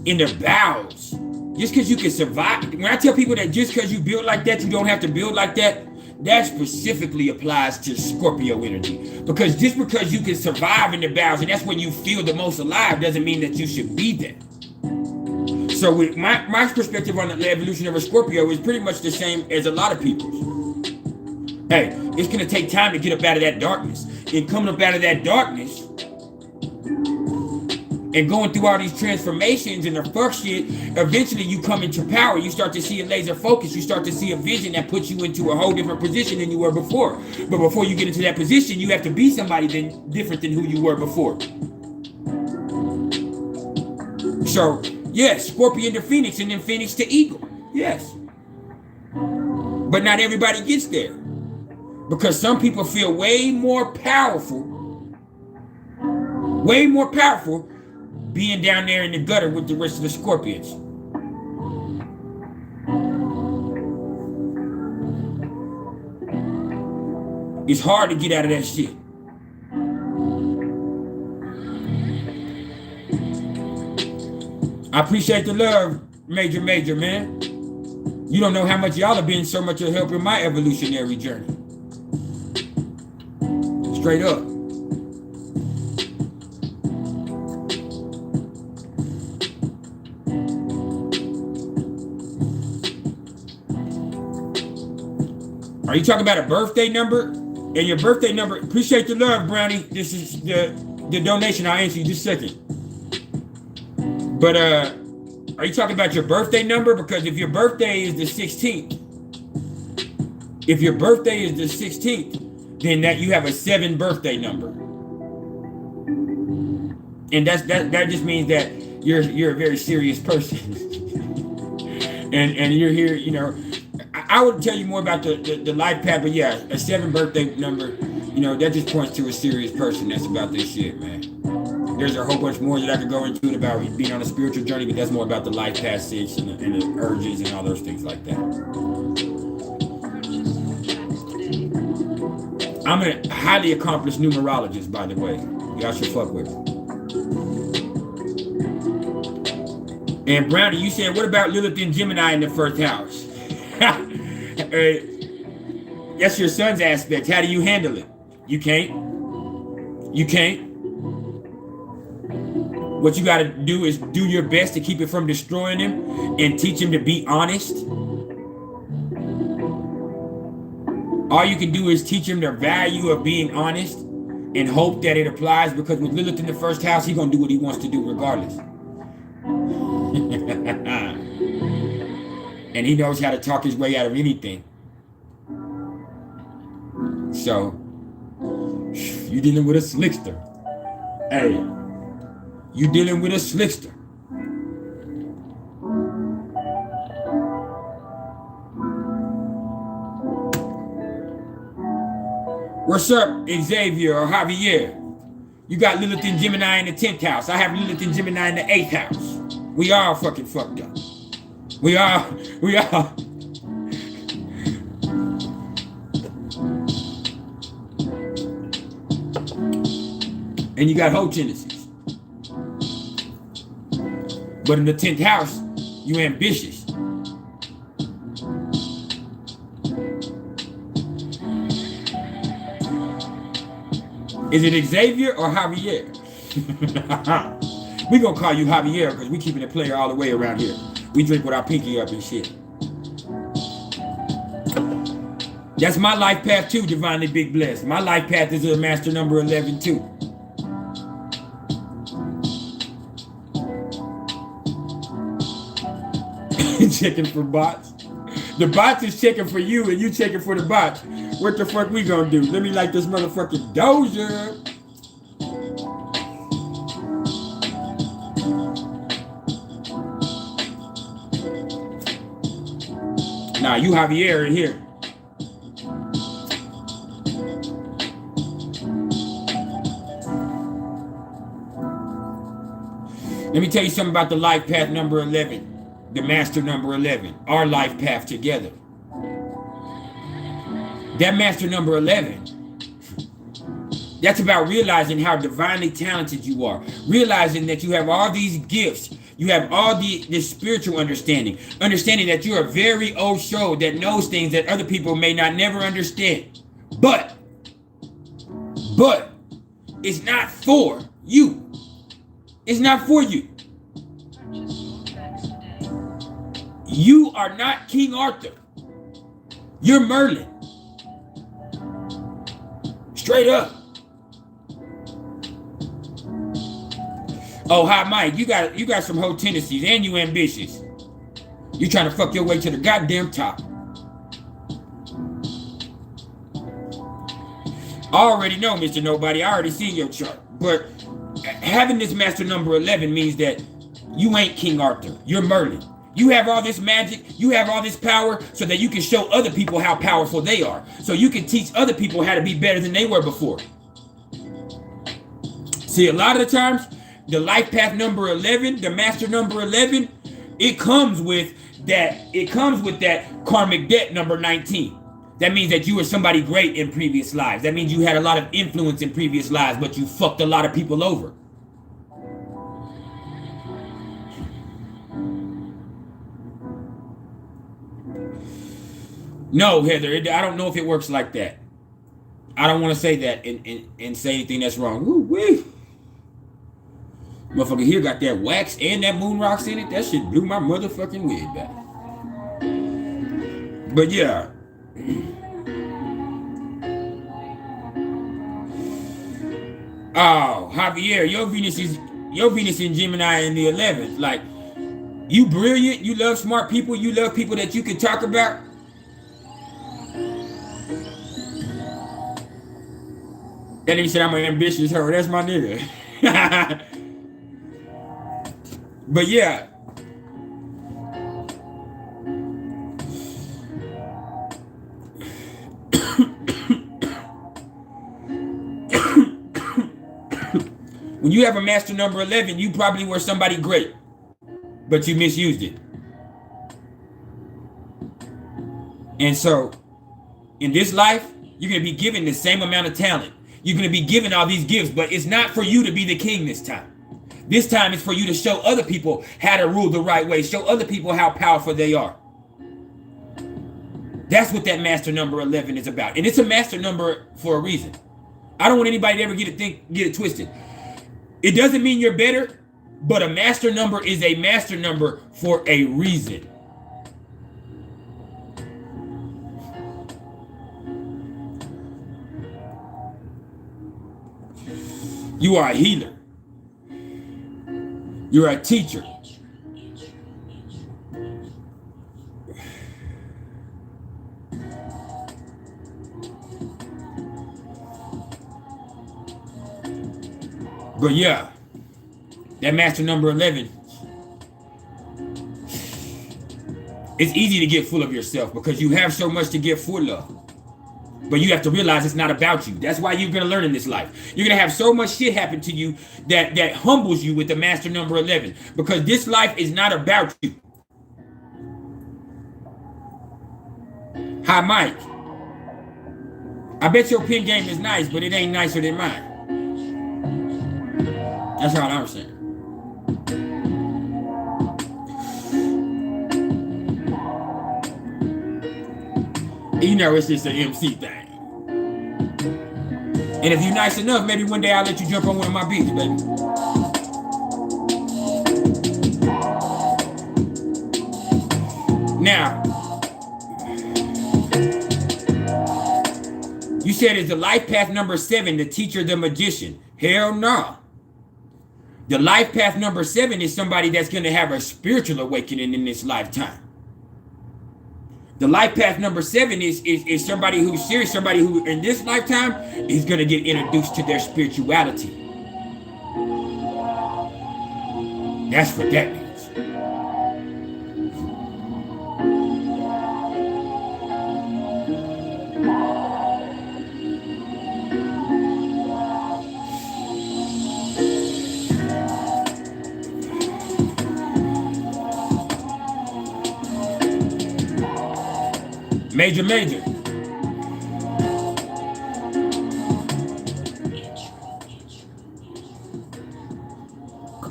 in the bowels. Just because you can survive. When I tell people that just because you build like that, you don't have to build like that, that specifically applies to Scorpio energy. Because just because you can survive in the bowels, and that's when you feel the most alive, doesn't mean that you should be there. So with my perspective on the evolution of a Scorpio is pretty much the same as a lot of people's. Hey, it's going to take time to get up out of that darkness. And coming up out of that darkness, and going through all these transformations and the fuck shit, eventually you come into power. You start to see a laser focus. You start to see a vision that puts you into a whole different position than you were before. But before you get into that position, you have to be somebody different than who you were before. So, yes, Scorpion to Phoenix and then Phoenix to Eagle. Yes. But not everybody gets there. Because some people feel way more powerful being down there in the gutter with the rest of the Scorpions. It's hard to get out of that shit. I appreciate the love, Major, man. You don't know how much y'all have been so much of help in my evolutionary journey. Straight up. Are you talking about a birthday number? And your birthday number, appreciate the love, Brownie. This is the donation. I'll answer you just a second. But are you talking about your birthday number? Because if your birthday is the 16th, then that you have a 7 birthday number. And that just means that you're a very serious person. and you're here, you know. I would tell you more about the life path, but yeah, a 7 birthday number, you know, that just points to a serious person that's about this shit, man. There's a whole bunch more that I could go into about being on a spiritual journey, but that's more about the life path 6 and the urges and all those things like that. I'm a highly accomplished numerologist, by the way. Y'all should fuck with me. And Brownie, you said, what about Lilith and Gemini in the first house? That's your son's aspect. How do you handle it? You can't. You can't. What you got to do is do your best to keep it from destroying him and teach him to be honest. All you can do is teach him the value of being honest and hope that it applies, because with Lilith in the first house, he's going to do what he wants to do regardless. And he knows how to talk his way out of anything. So, you dealing with a slickster. Hey, you dealing with a slickster. What's up, Xavier or Javier? You got Lilith and Gemini in the 10th house. I have Lilith and Gemini in the 8th house. We all fucking fucked up. We are. And you got whole tendencies. But in the 10th house, you ambitious. Is it Xavier or Javier? We gonna call you Javier because we keeping it player all the way around here. We drink with our pinky up and shit. That's my life path too, divinely big blessed. My life path is a master number 11 too. Checking for bots. The bots is checking for you and you checking for the bots. What the fuck we gonna do? Let me like this motherfucking dozer. Nah, you Javier in here. Let me tell you something about the life path number 11. The master number 11. Our life path together. That master number 11. That's about realizing how divinely talented you are. Realizing that you have all these gifts. You have all this spiritual understanding. Understanding that you're a very old soul that knows things that other people may not never understand. But it's not for you. It's not for you. You are not King Arthur. You're Merlin. Straight up. Oh, hi, Mike. You got some whole tendencies and you ambitious. You trying to fuck your way to the goddamn top. I already know, Mr. Nobody. I already seen your chart. But having this master number 11 means that you ain't King Arthur. You're Merlin. You have all this magic. You have all this power so that you can show other people how powerful they are. So you can teach other people how to be better than they were before. See, a lot of the times, the life path number 11, the master number 11, it comes with that karmic debt number 19. That means that you were somebody great in previous lives. That means you had a lot of influence in previous lives, but you fucked a lot of people over. No, Heather, I don't know if it works like that. I don't want to say that and say anything that's wrong. Woo-wee. Motherfucker here got that wax and that moon rocks in it. That shit blew my motherfucking wig back. But yeah. Oh, Javier, your Venus in Gemini in the 11th. Like, you brilliant, you love smart people, you love people that you can talk about. That nigga said I'm an ambitious hoe. That's my nigga. But yeah. When you have a master number 11, you probably were somebody great, but you misused it. And so, in this life, you're going to be given the same amount of talent. You're going to be given all these gifts, but it's not for you to be the king this time. This time it's for you to show other people how to rule the right way. Show other people how powerful they are. That's what that master number 11 is about. And it's a master number for a reason. I don't want anybody to ever get it twisted. It doesn't mean you're better, but a master number is a master number for a reason. You are a healer. You're a teacher. But yeah, that master number 11, it's easy to get full of yourself because you have so much to get full of. But you have to realize it's not about you. That's why you're going to learn in this life. You're going to have so much shit happen to you that humbles you with the master number 11. Because this life is not about you. Hi, Mike. I bet your pen game is nice, but it ain't nicer than mine. That's all I'm saying. You know, it's just an MC thing. And if you're nice enough, maybe one day I'll let you jump on one of my beats, baby. Now, you said it's the life path number 7, the teacher, the magician. Hell no. The life path number 7 is somebody that's going to have a spiritual awakening in this lifetime. The life path number 7 is somebody who's serious, somebody who in this lifetime is going to get introduced to their spirituality. That's what that means. Major.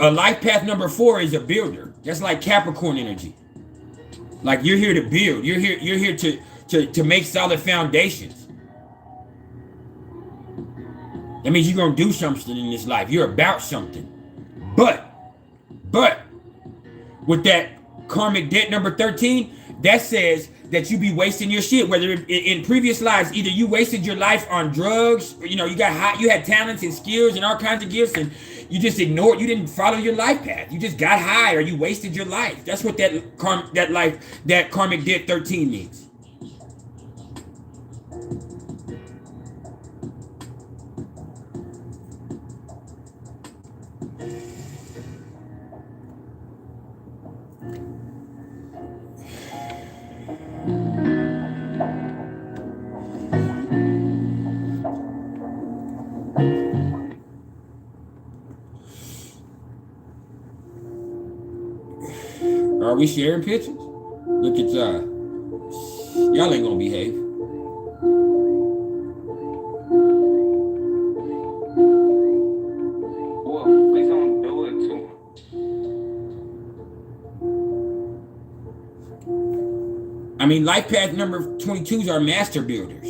A life path number 4 is a builder. That's like Capricorn energy. Like you're here to build. You're here to make solid foundations. That means you're gonna do something in this life. You're about something. But with that karmic debt number 13, that says that you be wasting your shit. Whether in previous lives, either you wasted your life on drugs, or, you know, you got hot, you had talents and skills and all kinds of gifts, and you just ignored, you didn't follow your life path. You just got high, or you wasted your life. That's what that karmic debt 13 means. Are we sharing pictures? Look at y'all. Y'all ain't gonna behave. Well, please don't do it to him. I mean, life path number 22s are master builders.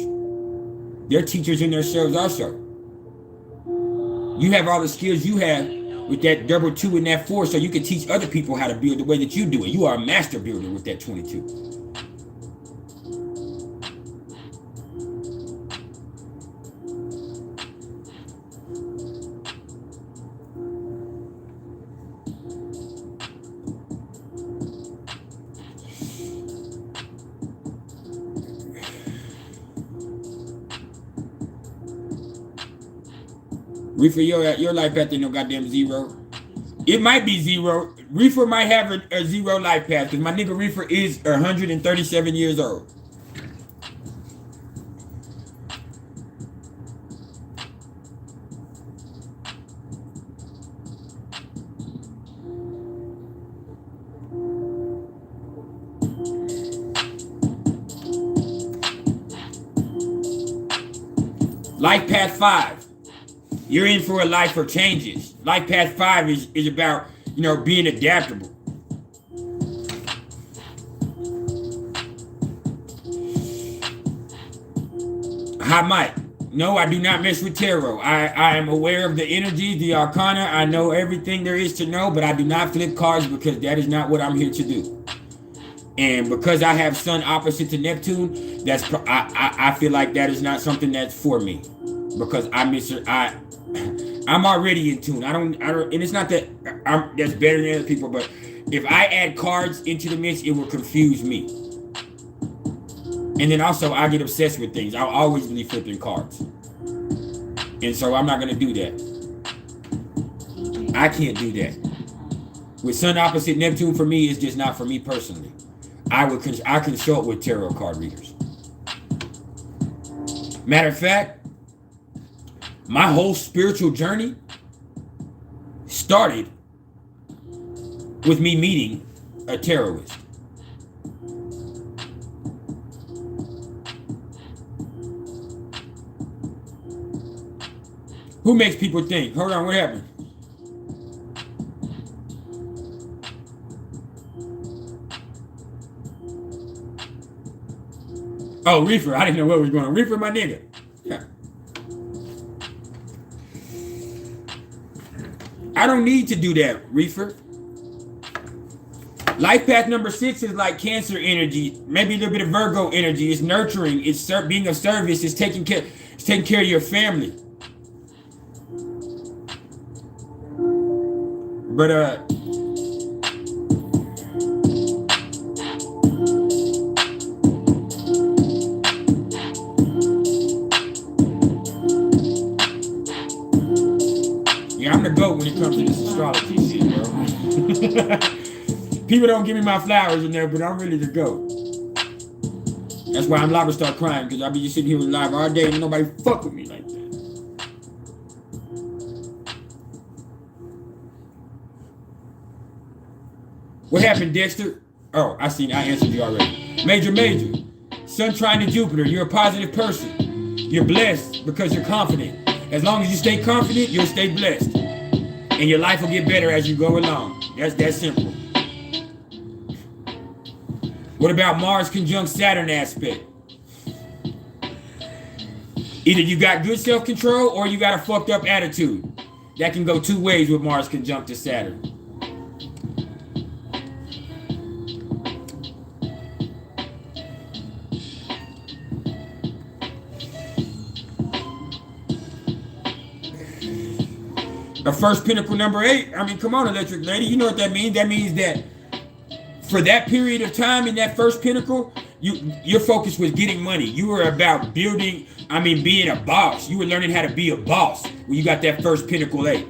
They're teachers in themselves also. You have all the skills you have with that double 2 and that 4, so you can teach other people how to build the way that you do it. You are a master builder with that 22. Reefer, your life path ain't no goddamn 0. It might be 0. Reefer might have a 0 life path because my nigga Reefer is 137 years old. Life path 5. You're in for a life of changes. Life path 5 is about, you know, being adaptable. Hi, Mike. No, I do not mess with tarot. I am aware of the energy, the arcana. I know everything there is to know, but I do not flip cards because that is not what I'm here to do. And because I have Sun opposite to Neptune, I feel like that is not something that's for me, because I'm already in tune. I don't, and it's not that that's better than other people, but if I add cards into the mix, it will confuse me. And then also, I get obsessed with things. I'll always be flipping cards. And so I'm not going to do that. I can't do that. With Sun opposite Neptune, for me, it's just not for me personally. I consult with tarot card readers. Matter of fact, my whole spiritual journey started with me meeting a tarotist. Who makes people think? Hold on, what happened? Oh, Reefer. I didn't know what was going on. Reefer, my nigga. Yeah. I don't need to do that, Reefer. Life path number 6 is like Cancer energy, maybe a little bit of Virgo energy. It's nurturing. It's being of service. It's taking care of your family. But yeah, I'm the GOAT when it comes to this astrology shit, bro. People don't give me my flowers in there, but I'm really the GOAT. That's why I'm liable to start crying, because I'll be just sitting here live all day and nobody fuck with me like that. What happened, Dexter? Oh, I answered you already. Major. Sun trine to Jupiter. You're a positive person. You're blessed because you're confident. As long as you stay confident, you'll stay blessed. And your life will get better as you go along. That's that simple. What about Mars conjunct Saturn aspect? Either you got good self-control or you got a fucked up attitude. That can go two ways with Mars conjunct to Saturn. A first pinnacle number 8. I mean, come on, electric lady. You know what that means. That means that for that period of time in that first pinnacle, your focus was getting money. You were about being a boss. You were learning how to be a boss when you got that first pinnacle 8.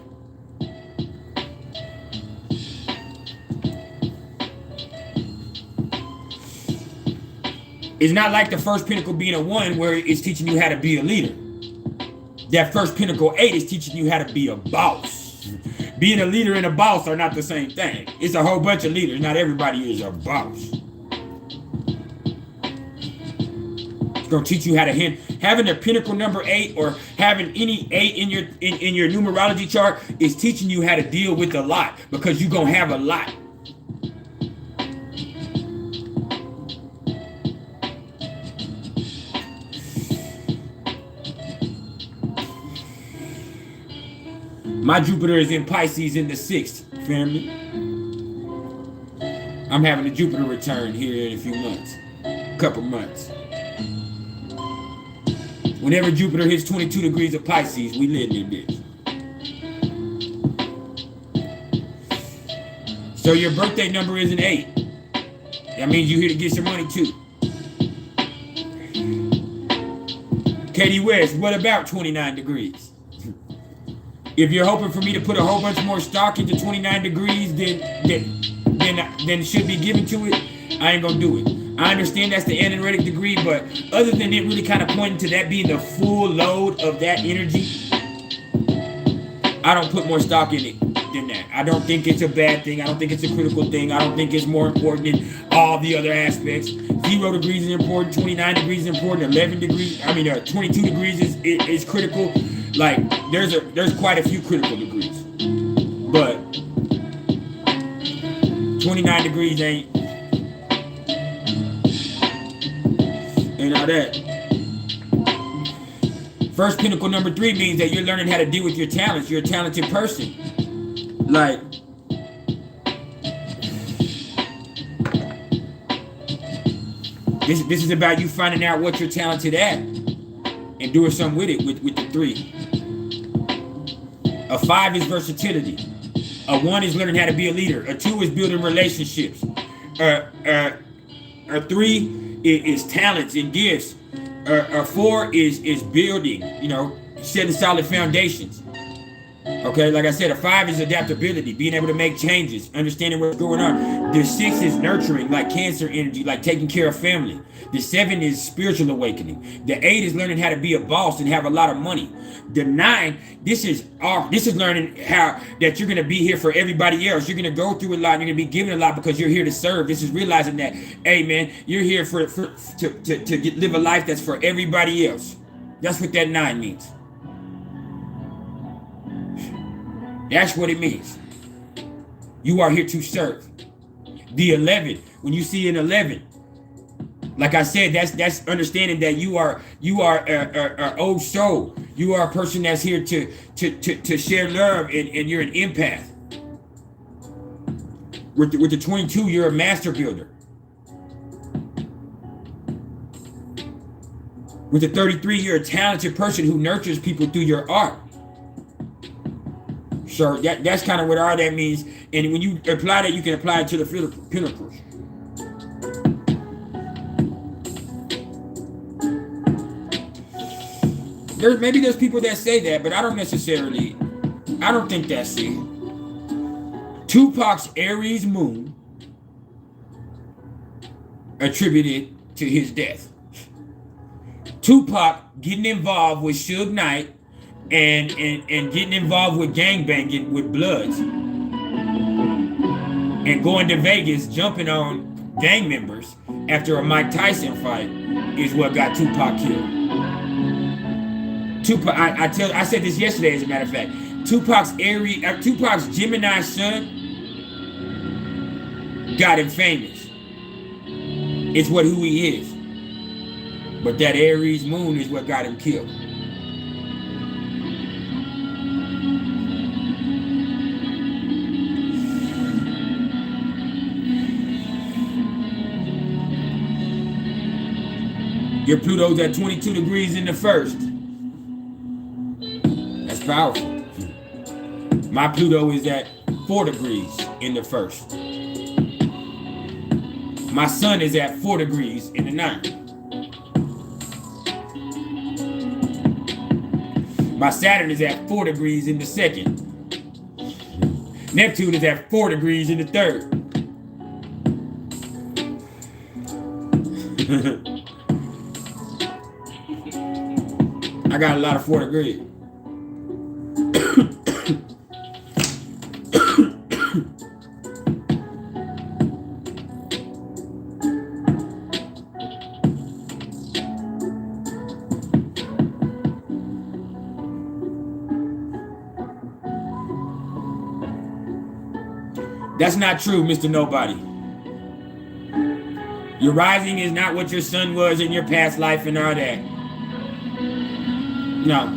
It's not like the first pinnacle being a 1 where it's teaching you how to be a leader. That first pinnacle 8 is teaching you how to be a boss. Being a leader and a boss are not the same thing. It's a whole bunch of leaders. Not everybody is a boss. It's going to teach you how to handle. Having a pinnacle number 8 or having any 8 in your numerology chart is teaching you how to deal with a lot, because you're going to have a lot. My Jupiter is in Pisces in the 6th, family. I'm having a Jupiter return here in a few months. Couple months. Whenever Jupiter hits 22 degrees of Pisces, we live in this. So your birthday number is an 8. That means you're here to get some money too. Katie West, what about 29 degrees? If you're hoping for me to put a whole bunch more stock into 29 degrees than should be given to it, I ain't gonna do it. I understand that's the analytic degree, but other than it really kind of pointing to that being the full load of that energy, I don't put more stock in it than that. I don't think it's a bad thing. I don't think it's a critical thing. I don't think it's more important than all the other aspects. 0 degrees is important, 29 degrees is important, 22 degrees is critical. Like there's quite a few critical degrees, but 29 degrees ain't all that. First pinnacle number 3 means that you're learning how to deal with your talents. You're a talented person. Like, this is about you finding out what you're talented at and doing something with it with the 3. A 5 is versatility. A 1 is learning how to be a leader. A 2 is building relationships. A 3 is talents and gifts. A 4 is building, setting solid foundations. Okay, like I said, a 5 is adaptability, being able to make changes, understanding what's going on. The 6 is nurturing, like Cancer energy, like taking care of family. The 7 is spiritual awakening. The 8 is learning how to be a boss and have a lot of money. The 9, this is learning how that you're gonna be here for everybody else. You're gonna go through a lot. You're gonna be given a lot because you're here to serve. This is realizing that, hey man, you're here to live a life that's for everybody else. That's what that 9 means. That's what it means. You are here to serve. The 11, when you see an 11, like I said, that's understanding that you are a old soul. You are a person that's here to share love, and you're an empath. With the 22, you're a master builder. With the 33, you're a talented person who nurtures people through your art. So that's kind of what all that means. And when you apply that, you can apply it to the pinnacles. Maybe there's people that say that, but I don't think that's it. Tupac's Aries moon attributed to his death. Tupac getting involved with Suge Knight and getting involved with gangbanging with Bloods and going to Vegas, jumping on gang members after a Mike Tyson fight is what got Tupac killed. Tupac, I said this yesterday, as a matter of fact. Tupac's Gemini sun got him famous. It's who he is. But that Aries moon is what got him killed. Your Pluto's at 22 degrees in the first. That's powerful. My Pluto is at 4 degrees in the first. My Sun is at 4 degrees in the ninth. My Saturn is at 4 degrees in the second. Neptune is at 4 degrees in the third. I got a lot of 4 degrees. That's not true, Mr. Nobody. Your rising is not what your sun was in your past life and all that. No.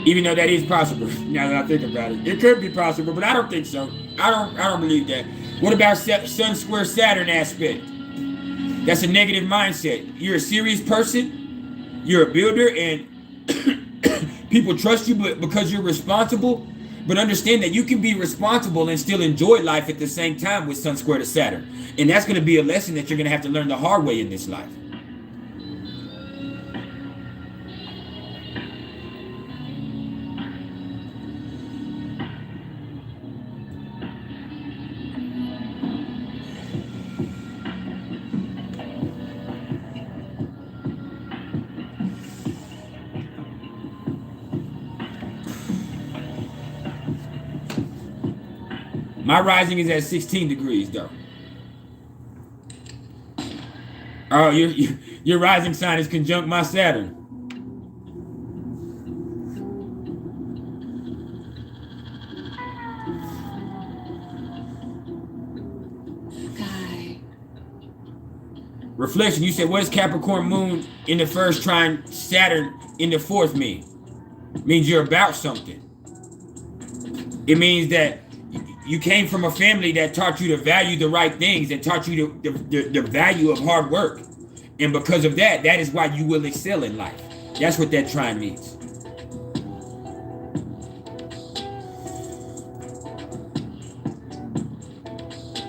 Even though that is possible, now that I think about it. It could be possible, but I don't think so. I don't believe that. What about Sun square Saturn aspect? That's a negative mindset. You're a serious person. You're a builder, and people trust you because you're responsible. But understand that you can be responsible and still enjoy life at the same time with Sun square to Saturn. And that's going to be a lesson that you're going to have to learn the hard way in this life. My rising is at 16 degrees though. Oh, your rising sign is conjunct my Saturn. Sky. Reflection, you said, what does Capricorn moon in the first trine Saturn in the fourth mean? It means you're about something. It means that you came from a family that taught you to value the right things, that taught you the value of hard work. And because of that, that is why you will excel in life. That's what that trine means.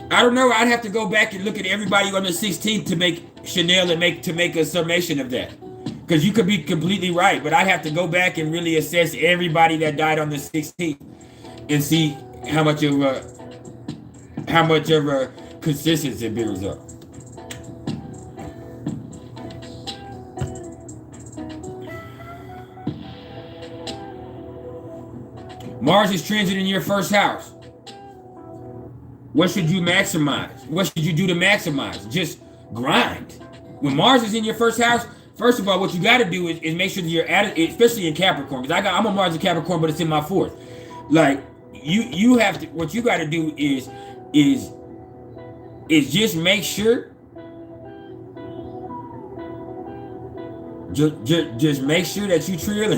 I don't know. I'd have to go back and look at everybody on the 16th to make Chanel and make a summation of that. Because you could be completely right, but I'd have to go back and really assess everybody that died on the 16th and see how much of a consistency it builds up. Mars is transiting your first house. What should you maximize? What should you do to maximize? Just grind. When Mars is in your first house, first of all, what you got to do is make sure that you're at it, especially in Capricorn, because I'm a Mars in Capricorn, but it's in my fourth. Like you have to. What you got to do is just make sure. Just make sure that you trill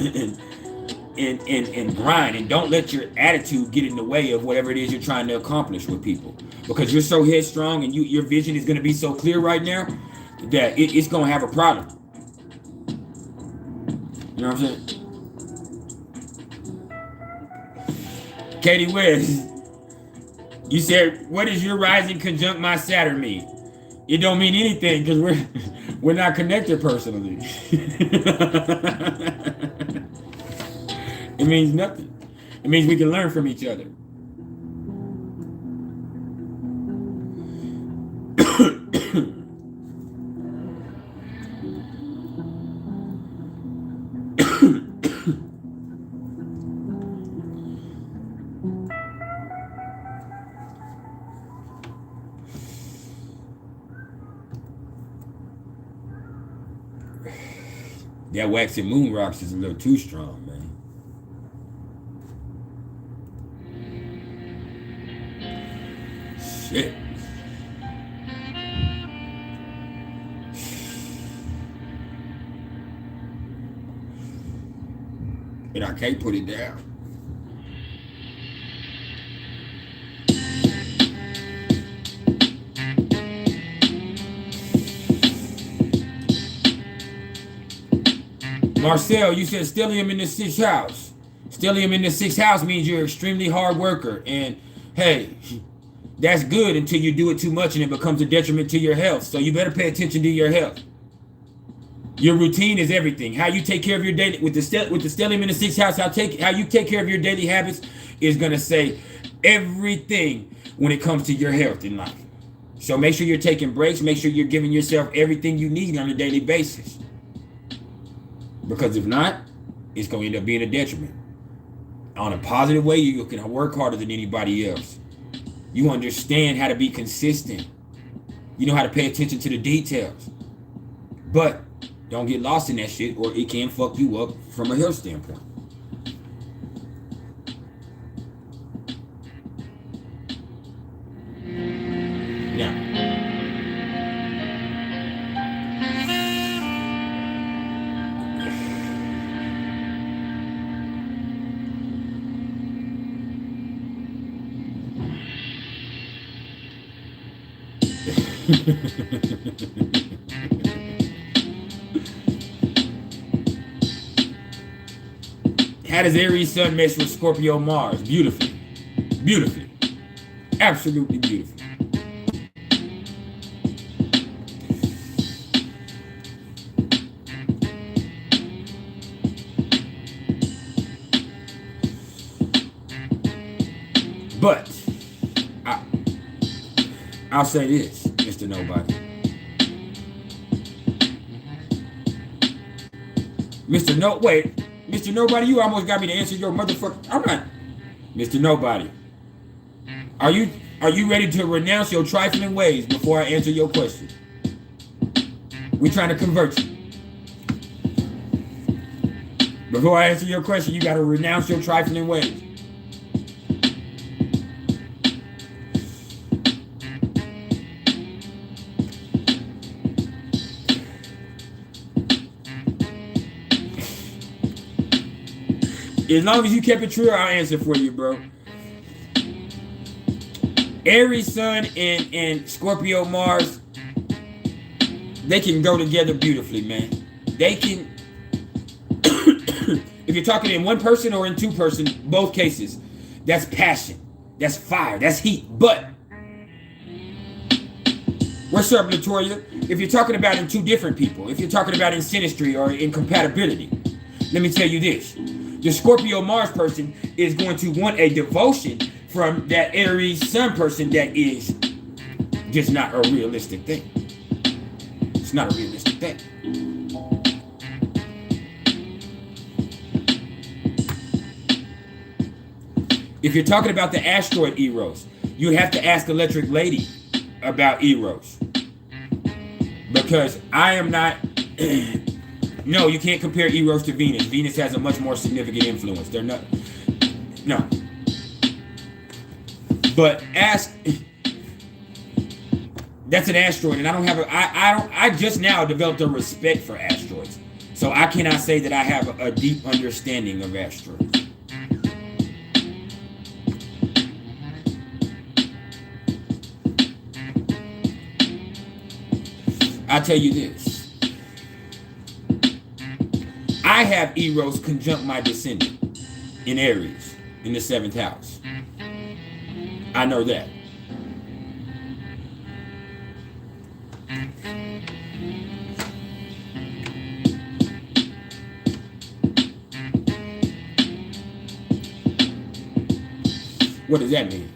and grind, and don't let your attitude get in the way of whatever it is you're trying to accomplish with people, because you're so headstrong and your vision is going to be so clear right now that it's going to have a problem. You know what I'm saying? Katie West, you said, what does your rising conjunct my Saturn mean? It don't mean anything because we're not connected personally. It means nothing. It means we can learn from each other. That waxing moon rocks is a little too strong, man. Shit. And I can't put it down. Marcel, you said stellium in the 6th house. Stellium in the 6th house means you're an extremely hard worker. And hey, that's good until you do it too much and it becomes a detriment to your health. So you better pay attention to your health. Your routine is everything. How you take care of your daily, with the stellium in the 6th house, how you take care of your daily habits is going to say everything when it comes to your health in life. So make sure you're taking breaks. Make sure you're giving yourself everything you need on a daily basis. Because if not, it's going to end up being a detriment. On a positive way, you can work harder than anybody else. You understand how to be consistent. You know how to pay attention to the details. But don't get lost in that shit, or it can fuck you up from a health standpoint. Now, how does Aries Sun mesh with Scorpio Mars? Beautifully. Beautifully. Absolutely beautiful. But I'll say this, Mr. Nobody. Mr. Nobody, you almost got me to answer your motherfucker. I'm not. Mr. Nobody. Are you ready to renounce your trifling ways before I answer your question? We trying to convert you. Before I answer your question, you got to renounce your trifling ways. As long as you kept it true, I'll answer for you, bro. Aries Sun and Scorpio Mars, they can go together beautifully, man. They can, if you're talking in one person or in two person, both cases, that's passion, that's fire, that's heat. But, what's up, Latoya? If you're talking about in two different people, if you're talking about in synastry or in compatibility, let me tell you this. The Scorpio Mars person is going to want a devotion from that Aries Sun person that is just not a realistic thing. It's not a realistic thing. If you're talking about the asteroid Eros, you have to ask Electric Lady about Eros. Because I am not... No, you can't compare Eros to Venus. Venus has a much more significant influence. They're not... No. But ask... That's an asteroid, and I don't have a... I just now developed a respect for asteroids. So I cannot say that I have a deep understanding of asteroids. I'll tell you this. I have Eros conjunct my descendant in Aries in the 7th house. I know that. What does that mean?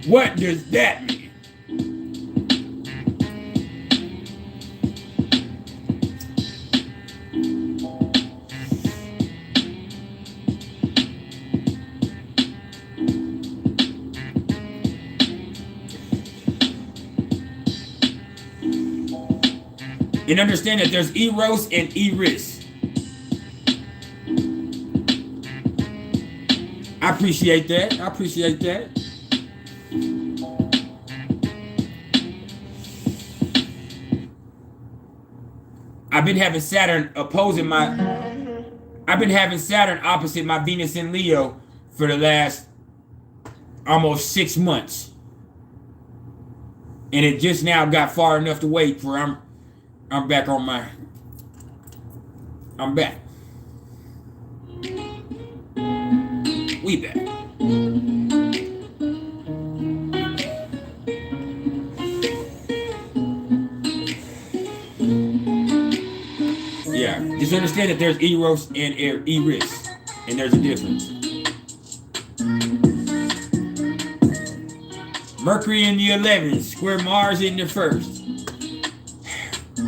What does that mean? And understand that there's Eros and Eris. I appreciate that. I appreciate that. I've been having Saturn opposing my... I've been having Saturn opposite my Venus in Leo for the last almost 6 months. And it just now got far enough to wait for I'm back on my... I'm back. We back. Yeah, just understand that there's Eros and Eris, and there's a difference. Mercury in the 11th, square Mars in the 1st.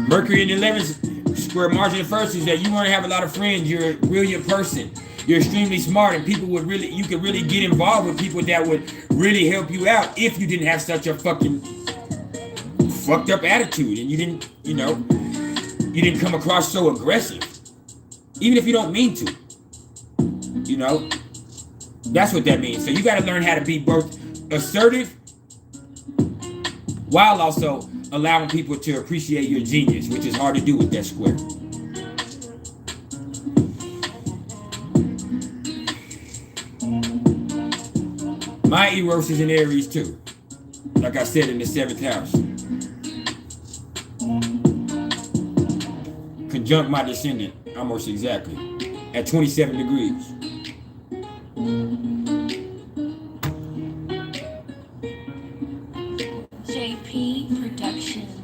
Mercury in the 11th, square Mars in the 1st is that you want to have a lot of friends. You're a brilliant person. You're extremely smart, and people would really, you could really get involved with people that would really help you out if you didn't have such a fucking fucked up attitude, and you didn't, you know, you didn't come across so aggressive, even if you don't mean to. You know, that's what that means. So you got to learn how to be both assertive while also allowing people to appreciate your genius, which is hard to do with that square. My Eros is in Aries too. Like I said, in the 7th house. Conjunct my descendant, almost exactly, at 27 degrees. JP Productions.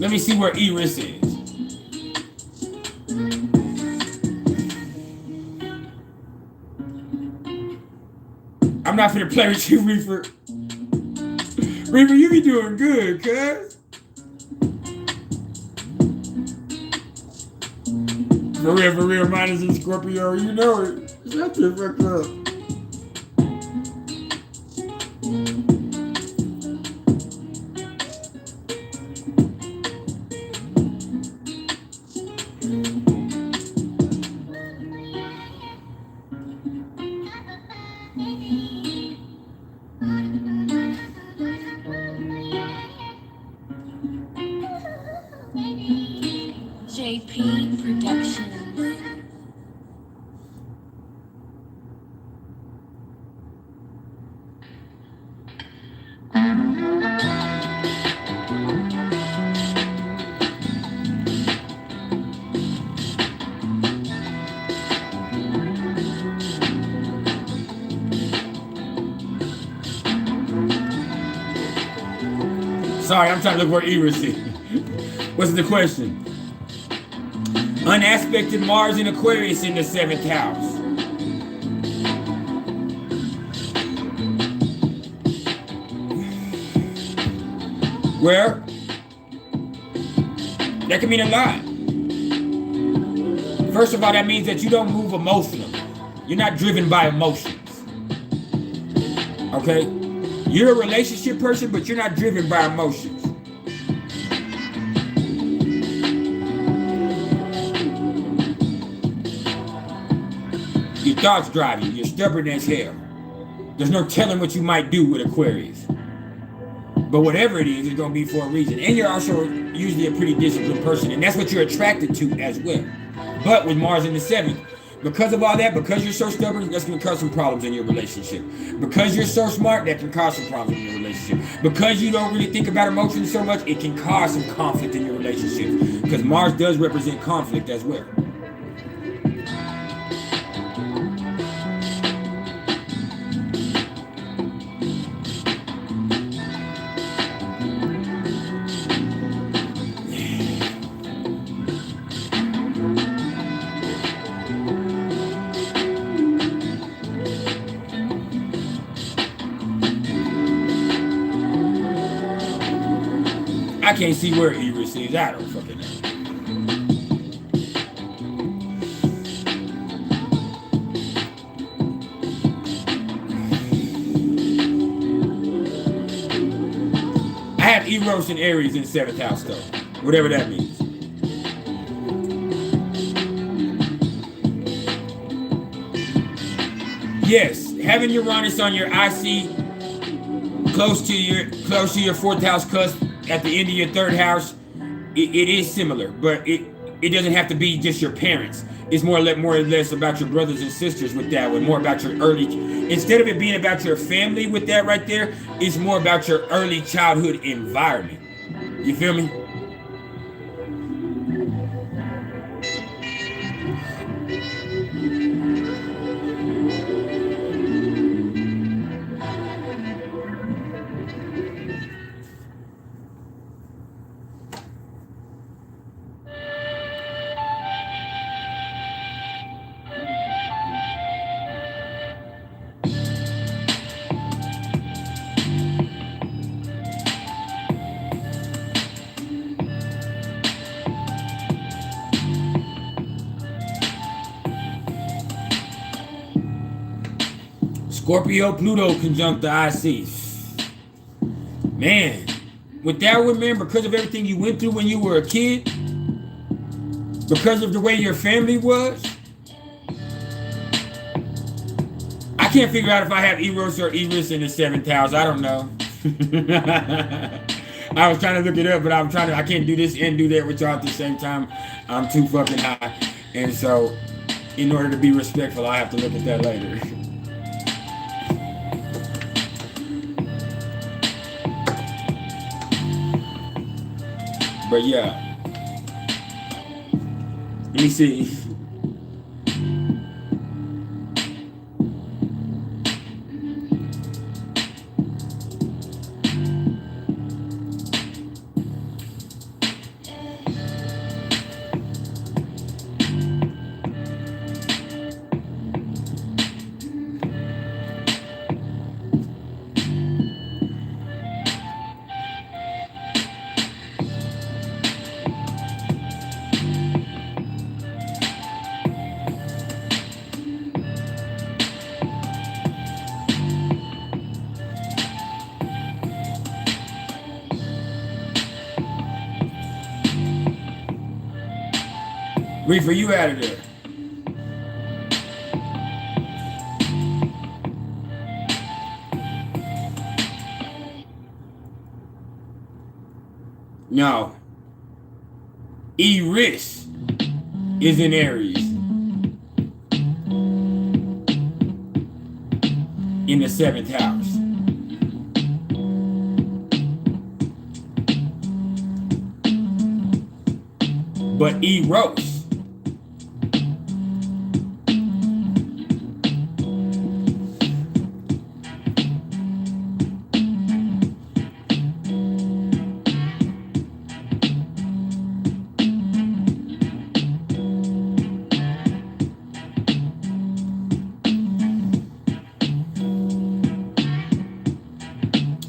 Let me see where Eris is. I'm not finna play with you, Reefer. Reefer, you be doing good, cuz. For real, mine is in Scorpio, you know it. Shut the fuck up. JP Productions. Sorry, I'm trying to look where Eris is. What's the question? Unaspected Mars in Aquarius in the 7th house. Well, that can mean a lot. First of all, that means that you don't move emotionally. You're not driven by emotions. Okay? You're a relationship person, but you're not driven by emotions. Your thoughts drive you. You're stubborn as hell. There's no telling what you might do with Aquarius. But whatever it is, it's going to be for a reason. And you're also usually a pretty disciplined person. And that's what you're attracted to as well. But with Mars in the 7th, because of all that, because you're so stubborn, that's going to cause some problems in your relationship. Because you're so smart, that can cause some problems in your relationship. Because you don't really think about emotions so much, it can cause some conflict in your relationship. Because Mars does represent conflict as well. I can't see where Eris is. I don't fucking know. I have Eros and Aries in 7th house though. Whatever that means. Yes, having Uranus on your IC close to your 4th house cusp at the end of your 3rd house, it is similar, but it doesn't have to be just your parents. It's more or less about your brothers and sisters with that one, more about your early, instead of it being about your family with that right there, it's more about your early childhood environment. You feel me? Scorpio, Pluto conjunct the IC. Man, with that one, man, because of everything you went through when you were a kid, because of the way your family was, I can't figure out if I have Eros or Eris in the 7th house. I don't know. I was trying to look it up, but I can't do this and do that with y'all at the same time. I'm too fucking high. And so, in order to be respectful, I have to look at that later. But yeah, let me see. Reefer, you out of there. No. Eris is in Aries. In the 7th house. But Eros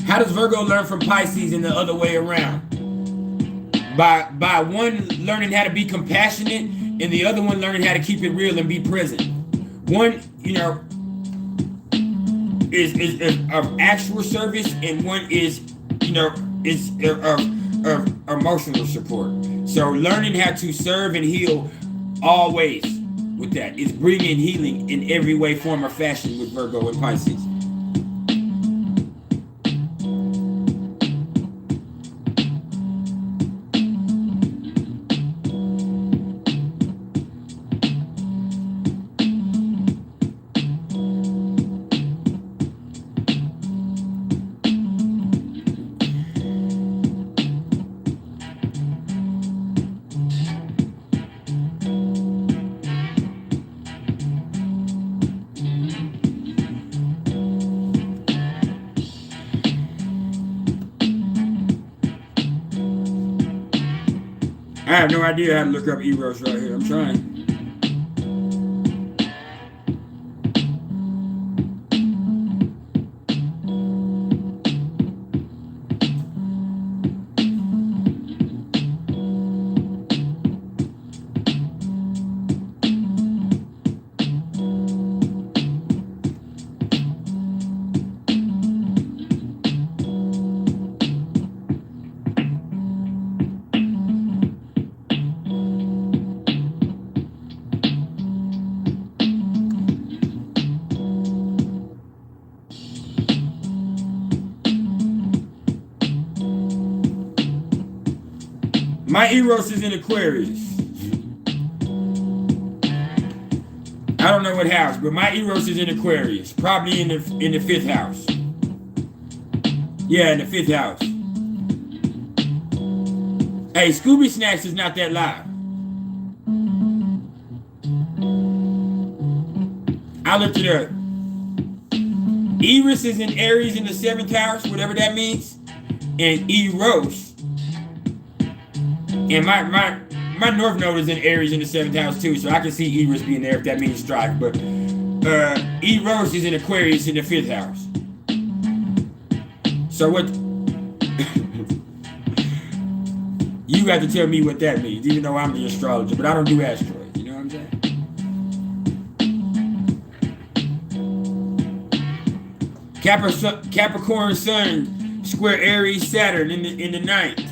How does Virgo learn from Pisces and the other way around? By one learning how to be compassionate and the other one learning how to keep it real and be present. One, you know, is of actual service, and one is, you know, is of emotional support. So learning how to serve and heal always with that is bringing healing in every way, form, or fashion with Virgo and Pisces. I have no idea how to look up Eros right here. I'm trying. My Eros is in Aquarius. I don't know what house, but my Eros is in Aquarius. Probably in the 5th house. Yeah, in the 5th house. Hey, Scooby Snacks is not that loud. I looked it up. Eris is in Aries in the 7th house, whatever that means. And Eros. And my North Node is in Aries in the 7th house too, so I can see Eris being there if that means strife. But Eros is in Aquarius in the 5th house. So what? You got to tell me what that means, even though I'm the astrologer, but I don't do asteroids. You know what I'm saying? Capricorn Sun square Aries Saturn in the 9th.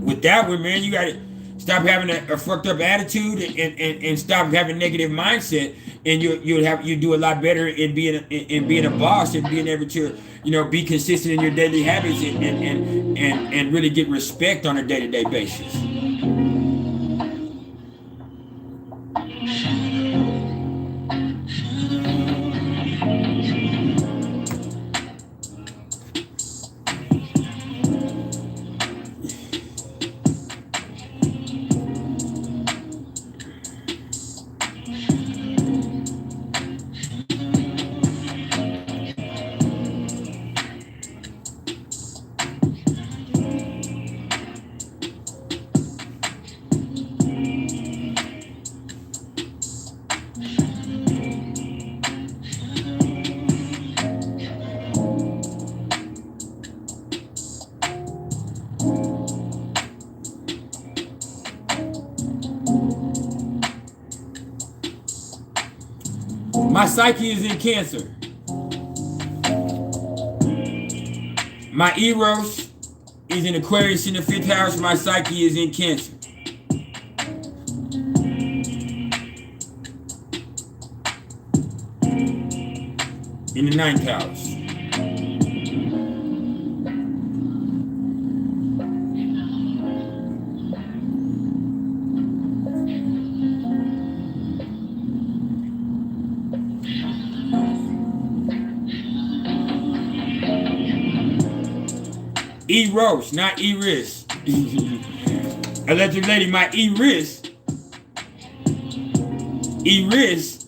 With that one, man, you gotta stop having a fucked up attitude and stop having negative mindset, and you do a lot better in being a boss and being able to, you know, be consistent in your daily habits and really get respect on a day-to-day basis. My Psyche is in Cancer. My Eros is in Aquarius in the 5th house. My Psyche is in Cancer. in the ninth house. Eros, not Eris. Electric lady, my Eris. Eris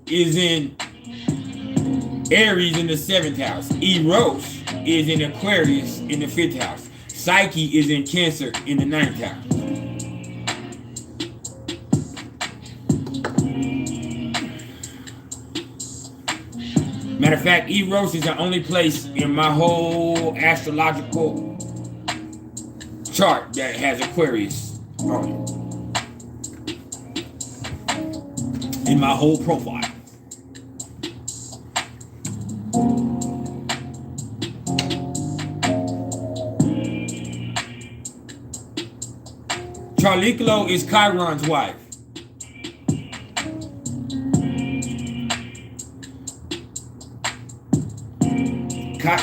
is in Aries in the 7th house. Eros is in Aquarius in the 5th house. Psyche is in Cancer in the 9th house. Matter of fact, Eros is the only place in my whole astrological chart that has Aquarius on it. In my whole profile. Charliklo is Chiron's wife.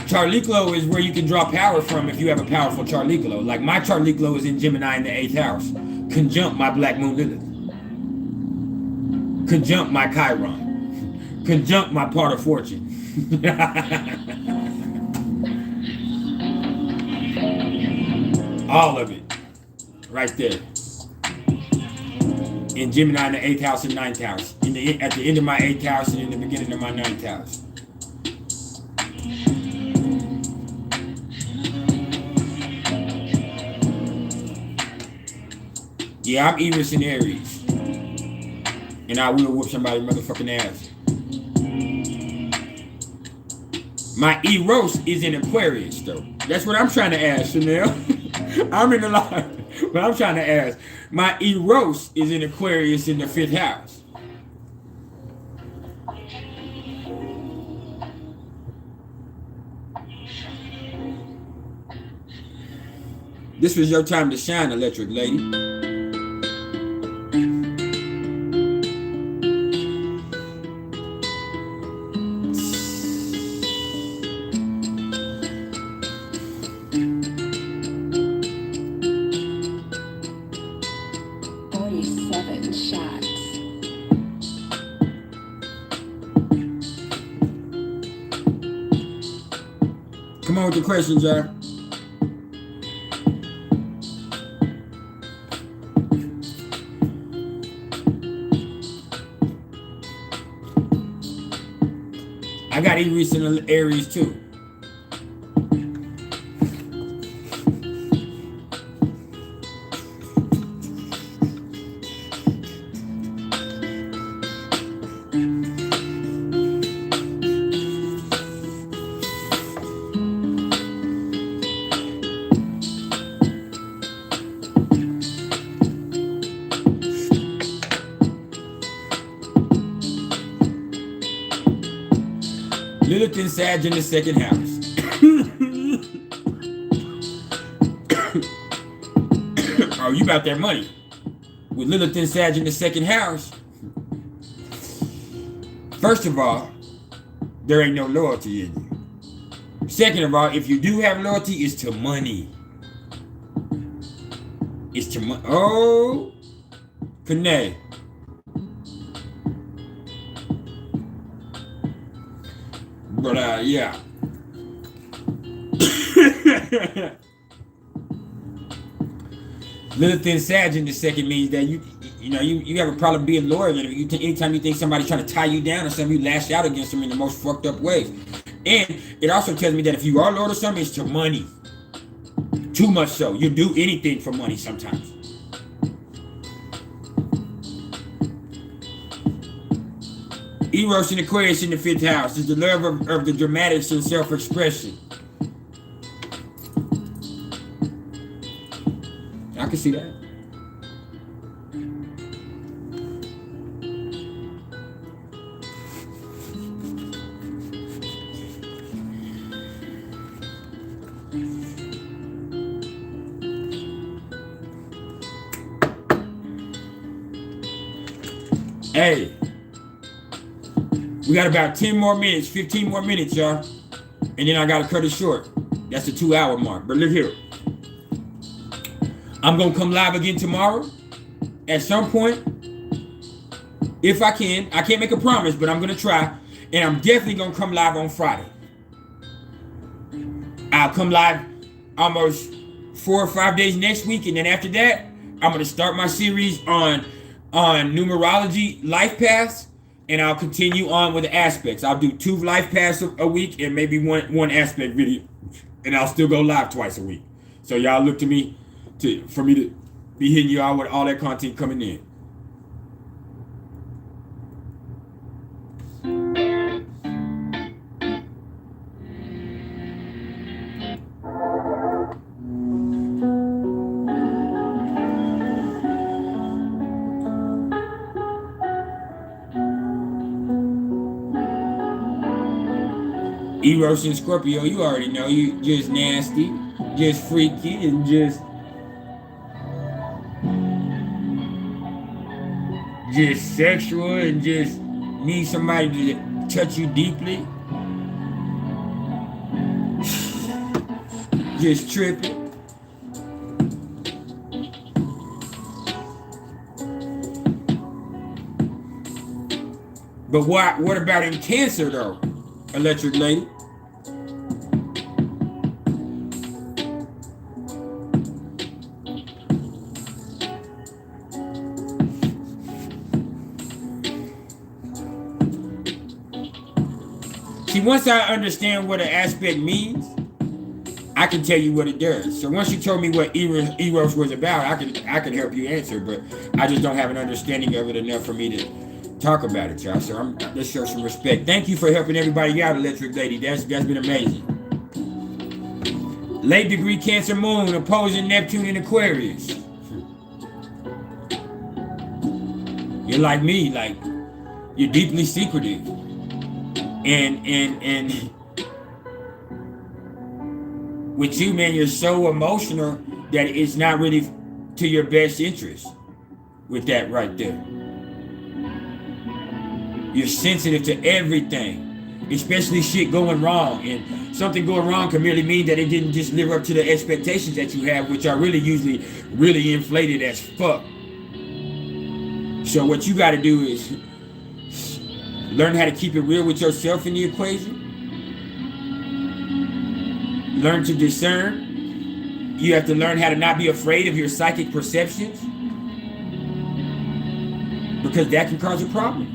Charliklo is where you can draw power from if you have a powerful Charliklo. Like my Charliklo is in Gemini in the 8th house. Conjunct my Black Moon Lilith. Conjunct my Chiron. Conjunct my part of fortune. All of it. Right there. In Gemini in the 8th house and 9th house. At the end of my 8th house and in the beginning of my 9th house. Yeah, I'm Eris in Aries. And I will whoop somebody's motherfucking ass. My Eros is in Aquarius, though. That's what I'm trying to ask, Chanel. I'm in the line. But I'm trying to ask. My Eros is in Aquarius in the 5th house. This was your time to shine, electric lady. Come on with the questions, y'all. I got Eris in Aries too. Lilith and Sag in the 2nd house. Oh, you about that money. With Lilith and Sag in the 2nd house. First of all, there ain't no loyalty in you. Second of all, if you do have loyalty, it's to money. It's to money. Oh, Kane. But yeah. Lilith and Sag in the 2nd means that you have a problem being loyal. Anytime you think somebody's trying to tie you down or something, you lash out against them in the most fucked up ways. And it also tells me that if you are loyal to something, it's to money. Too much so. You do anything for money sometimes. Eros in Aquarius in the 5th house is the love of the dramatics and self-expression. I can see that. Hey. We got about 10 more minutes, 15 more minutes, y'all. And then I gotta cut it short. That's the 2-hour mark. But look here. I'm gonna come live again tomorrow at some point. If I can. I can't make a promise, but I'm gonna try. And I'm definitely gonna come live on Friday. I'll come live almost 4 or 5 days next week, and then after that, I'm gonna start my series on numerology life paths, and I'll continue on with the aspects. I'll do 2 life paths a week and maybe one aspect video, and I'll still go live twice a week. So y'all look to me for me to be hitting y'all with all that content coming in. Eros and Scorpio, you already know, you just nasty, just freaky, and just sexual, and just need somebody to touch you deeply. Just tripping. But what about in Cancer though, Electric Lady? See, once I understand what an aspect means, I can tell you what it does. So once you told me what Eros was about, I can help you answer, but I just don't have an understanding of it enough for me to talk about it, y'all. So let's show some respect. Thank you for helping everybody out, Electric Lady. That's been amazing. Late degree Cancer moon opposing Neptune in Aquarius. You're like me, like you're deeply secretive. And with you, man, you're so emotional that it's not really to your best interest with that right there. You're sensitive to everything, especially shit going wrong. And something going wrong can merely mean that it didn't just live up to the expectations that you have, which are really usually really inflated as fuck. So what you got to do is learn how to keep it real with yourself in the equation. Learn to discern. You have to learn how to not be afraid of your psychic perceptions, because that can cause a problem.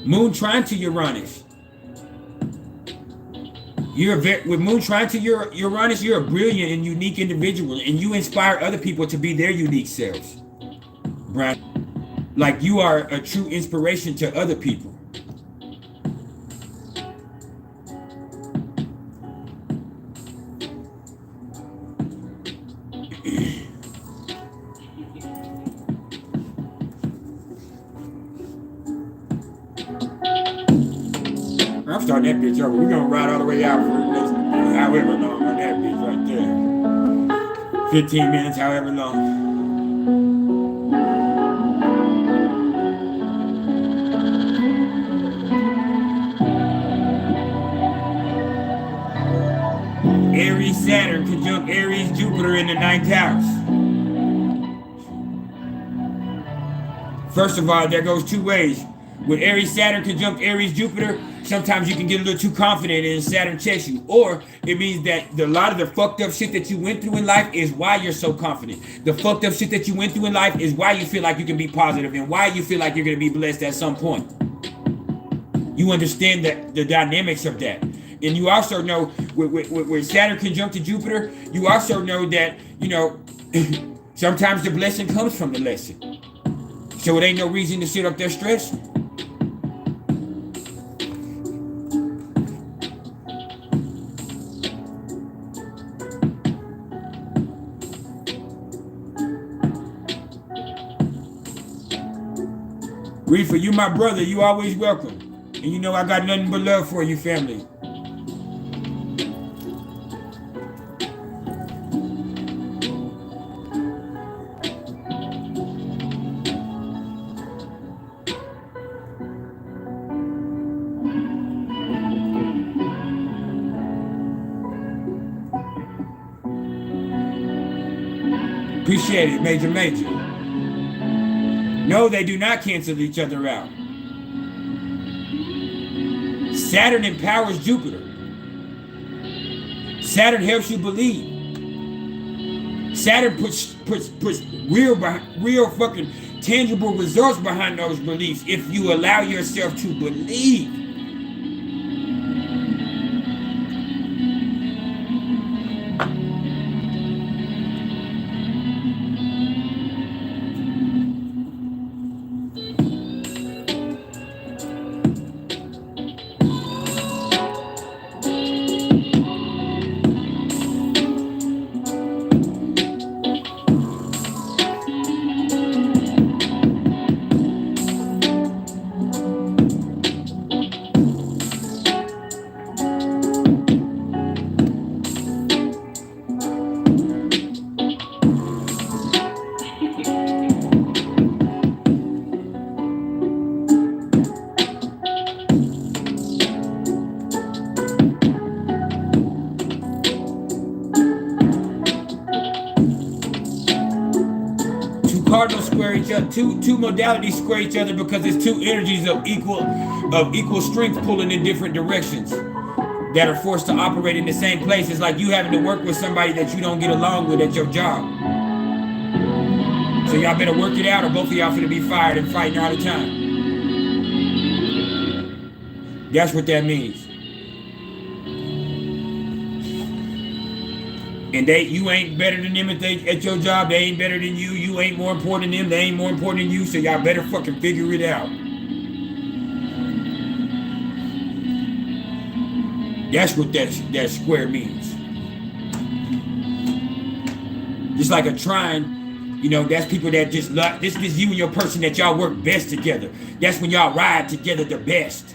Moon trine to Uranus. With Moon trine to Uranus, you're a brilliant and unique individual, and you inspire other people to be their unique selves. Brian. Like you are a true inspiration to other people. I'm starting that bitch over. We're gonna ride all the way out for the next however long on that bitch right there. 15 minutes, however long. Aries Saturn conjunct Aries Jupiter in the 9th house. First of all, that goes 2 ways. With Aries Saturn conjunct Aries Jupiter, sometimes you can get a little too confident and Saturn checks you. Or it means that a lot of the fucked up shit that you went through in life is why you're so confident. The fucked up shit that you went through in life is why you feel like you can be positive and why you feel like you're going to be blessed at some point. You understand the dynamics of that. And you also know with Saturn conjunct to Jupiter, you also know that, you know, sometimes the blessing comes from the lesson. So it ain't no reason to sit up there stressed. Reefer, you my brother, you always welcome. And you know I got nothing but love for you, family. Appreciate it, Major. No, they do not cancel each other out. Saturn empowers Jupiter. Saturn helps you believe. Saturn puts real fucking tangible results behind those beliefs if you allow yourself to believe. Cardinals square each other. Two modalities square each other because it's two energies of equal strength pulling in different directions that are forced to operate in the same place. It's like you having to work with somebody that you don't get along with at your job. So y'all better work it out, or both of y'all finna be fired and fighting all the time. That's what that means. And you ain't better than them at your job. They ain't better than you. You ain't more important than them. They ain't more important than you. So y'all better fucking figure it out. That's what that square means. Just like a trine, you know, that's people that just love, this is you and your person that y'all work best together. That's when y'all ride together the best.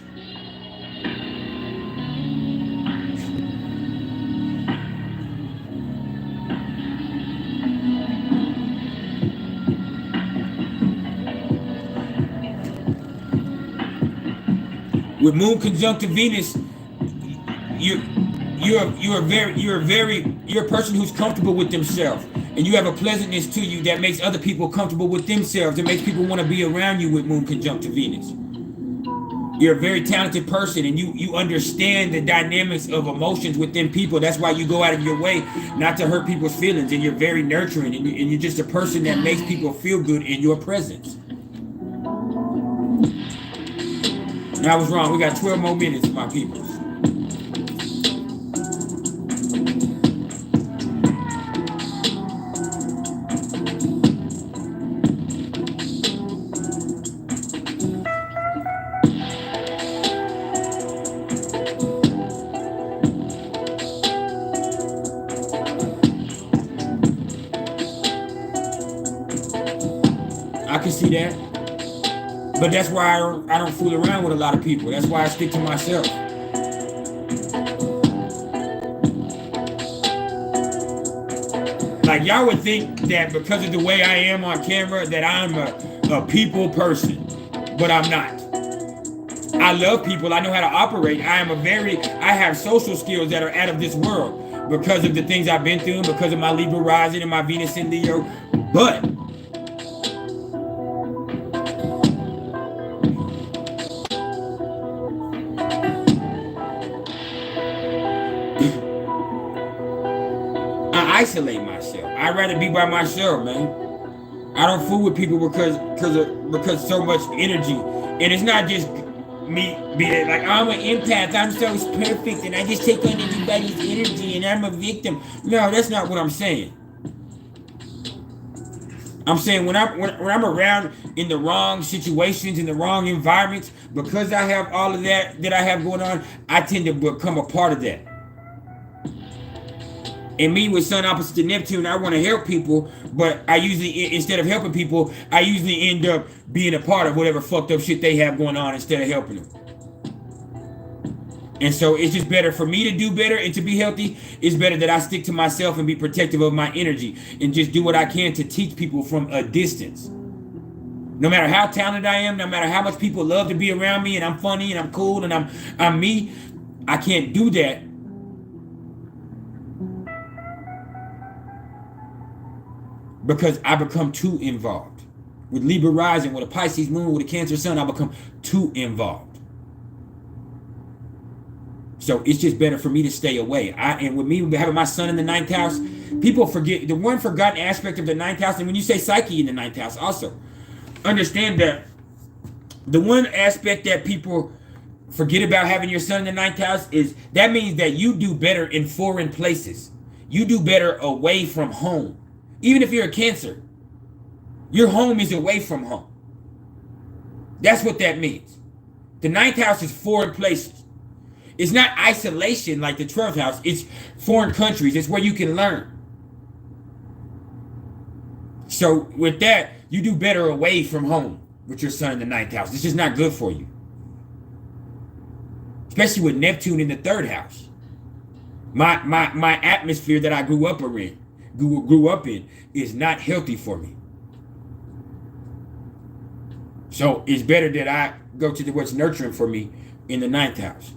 With Moon conjunct Venus, you're a person who's comfortable with themselves, and you have a pleasantness to you that makes other people comfortable with themselves. It makes people want to be around you with Moon conjunct Venus. You're a very talented person, and you understand the dynamics of emotions within people. That's why you go out of your way not to hurt people's feelings, and you're very nurturing, and you're just a person that makes people feel good in your presence. I was wrong. We got 12 more minutes, my peoples. I can see that. But that's why I don't fool around with a lot of people. That's why I stick to myself. Like, y'all would think that because of the way I am on camera that I'm a people person, but I'm not. I love people. I know how to operate. I have social skills that are out of this world because of the things I've been through, because of my Libra rising and my Venus in Leo. But I isolate myself. I'd rather be by myself, man. I don't fool with people because so much energy. And it's not just me being like, I'm an empath, I'm so perfect, and I just take on everybody's energy and I'm a victim. No, that's not what I'm saying. I'm saying when I'm around in the wrong situations, in the wrong environments, because I have all of that I have going on, I tend to become a part of that. And me with Sun opposite to Neptune, I want to help people, but I usually, instead of helping people, I usually end up being a part of whatever fucked up shit they have going on instead of helping them. And so it's just better for me to do better and to be healthy. It's better that I stick to myself and be protective of my energy and just do what I can to teach people from a distance. No matter how talented I am, no matter how much people love to be around me and I'm funny and I'm cool and I'm me, I can't do that because I become too involved. With Libra rising, with a Pisces moon, with a Cancer sun, I become too involved. So it's just better for me to stay away. And with me having my sun in the 9th house, people forget the one forgotten aspect of the 9th house. And when you say psyche in the 9th house, also understand that the one aspect that people forget about having your sun in the 9th house is that means that you do better in foreign places. You do better away from home. Even if you're a Cancer, your home is away from home. That's what that means. The 9th house is foreign places. It's not isolation like the 12th house. It's foreign countries. It's where you can learn. So with that, you do better away from home with your sun in the 9th house. It's just not good for you. Especially with Neptune in the 3rd house. My atmosphere that I grew up in is not healthy for me. So it's better that I go to what's nurturing for me in the 9th house.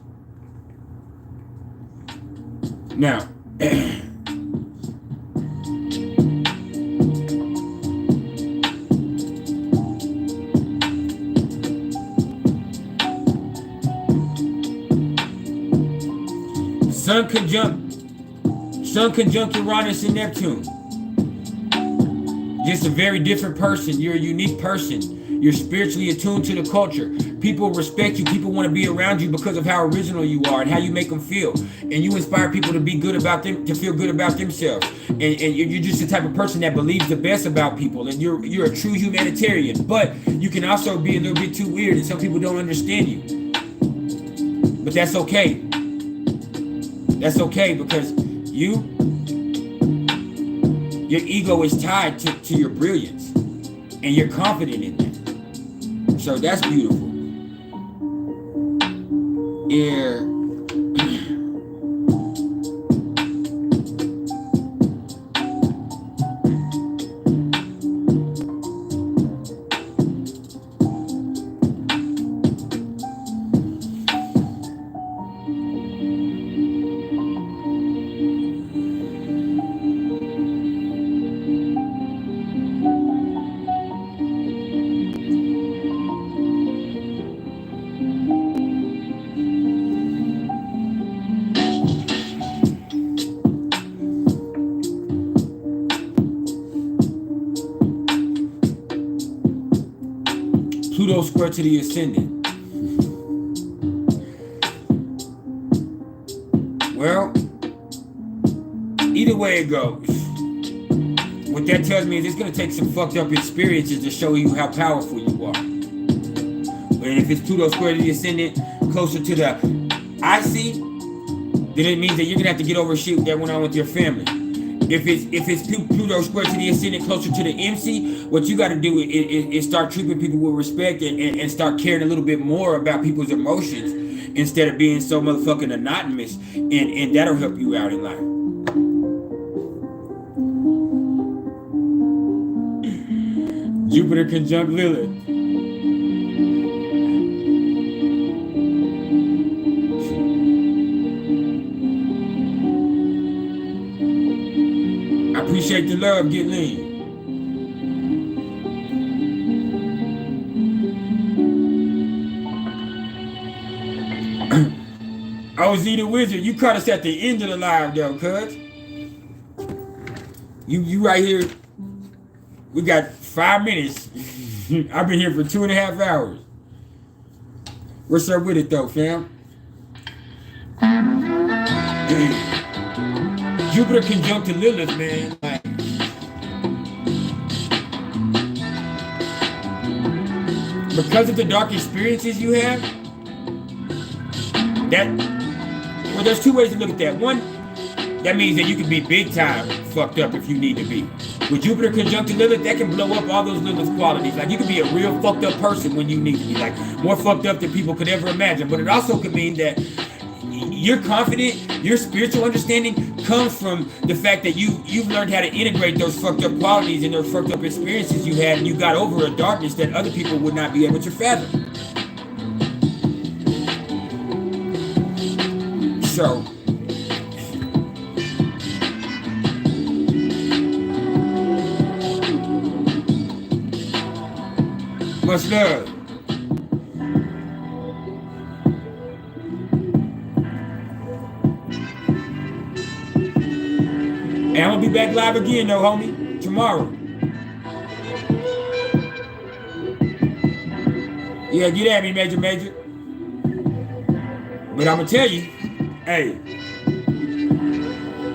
Now, Sun conjunct Uranus and Neptune. Just a very different person. You're a unique person. You're spiritually attuned to the culture. People respect you. People want to be around you because of how original you are and how you make them feel. And you inspire people to be good about them, to feel good about themselves. And you're just the type of person that believes the best about people. And you're a true humanitarian. But you can also be a little bit too weird, and some people don't understand you. But that's okay. That's okay, because your ego is tied to your brilliance, and you're confident in that. So that's beautiful. Yeah. Pluto square to the ascendant. Well, either way it goes, what that tells me is it's going to take some fucked up experiences to show you how powerful you are. And if it's Pluto square to the ascendant, closer to the IC, then it means that you're going to have to get over shit that went on with your family. If it's Pluto square to the ascendant, closer to the MC, what you got to do is start treating people with respect and start caring a little bit more about people's emotions instead of being so motherfucking anonymous, and that'll help you out in life. Jupiter conjunct Lilith. Appreciate the love, get lean. OZ the Wizard, you caught us at the end of the live though, cuz. You right here. We got 5 minutes. I've been here for 2.5 hours. What's up with it though, fam? Jupiter conjunct to Lilith, man. Because of the dark experiences you have, there's 2 ways to look at that. One, that means that you can be big time fucked up if you need to be. With Jupiter conjunct to Lilith, that can blow up all those Lilith qualities. Like, you can be a real fucked up person when you need to be. Like, more fucked up than people could ever imagine. But it also could mean that you're confident, your spiritual understanding comes from the fact that you've learned how to integrate those fucked up qualities and those fucked up experiences you had, and you got over a darkness that other people would not be able to fathom. So, Much love. And I'm gonna be back live again though, homie, tomorrow. Yeah, get at me, Major. But I'm gonna tell you, hey,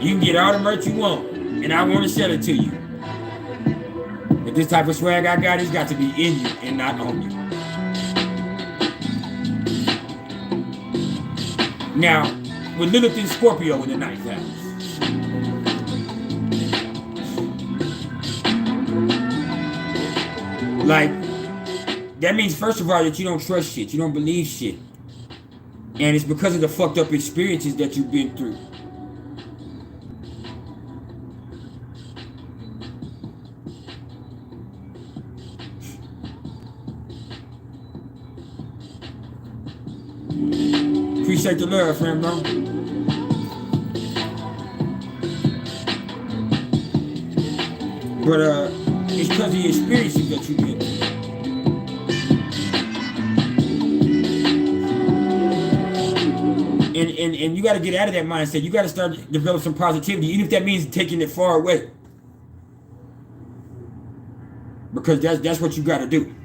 you can get all the merch you want, and I want to sell it to you. But this type of swag I got, it's got to be in you and not on you. Now, with Lilith and Scorpio in the 9th house. Like, that means, first of all, that you don't trust shit. You don't believe shit. And it's because of the fucked up experiences that you've been through. Appreciate the love, friend, bro. But it's because of the experiences that you've been through. And you got to get out of that mindset. You got to start to develop some positivity, even if that means taking it far away. Because that's what you got to do.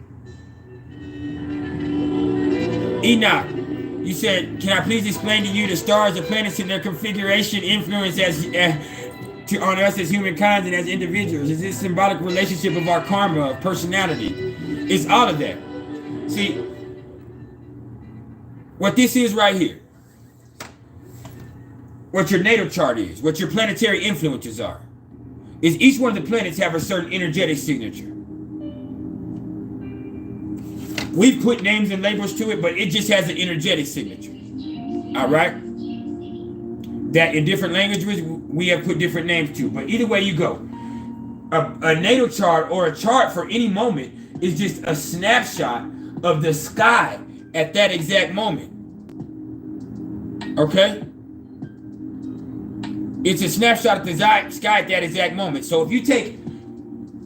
Enoch, you said, can I please explain to you the stars, the planets, and their configuration influence on us as humankind and as individuals? Is this symbolic relationship of our karma, of personality? It's all of that. See, what this is right here, what your natal chart is, what your planetary influences are, is each one of the planets have a certain energetic signature. We've put names and labels to it, but it just has an energetic signature. All right? That in different languages, we have put different names to. But either way you go, a natal chart or a chart for any moment is just a snapshot of the sky at that exact moment. Okay? It's a snapshot of the sky at that exact moment. So if you take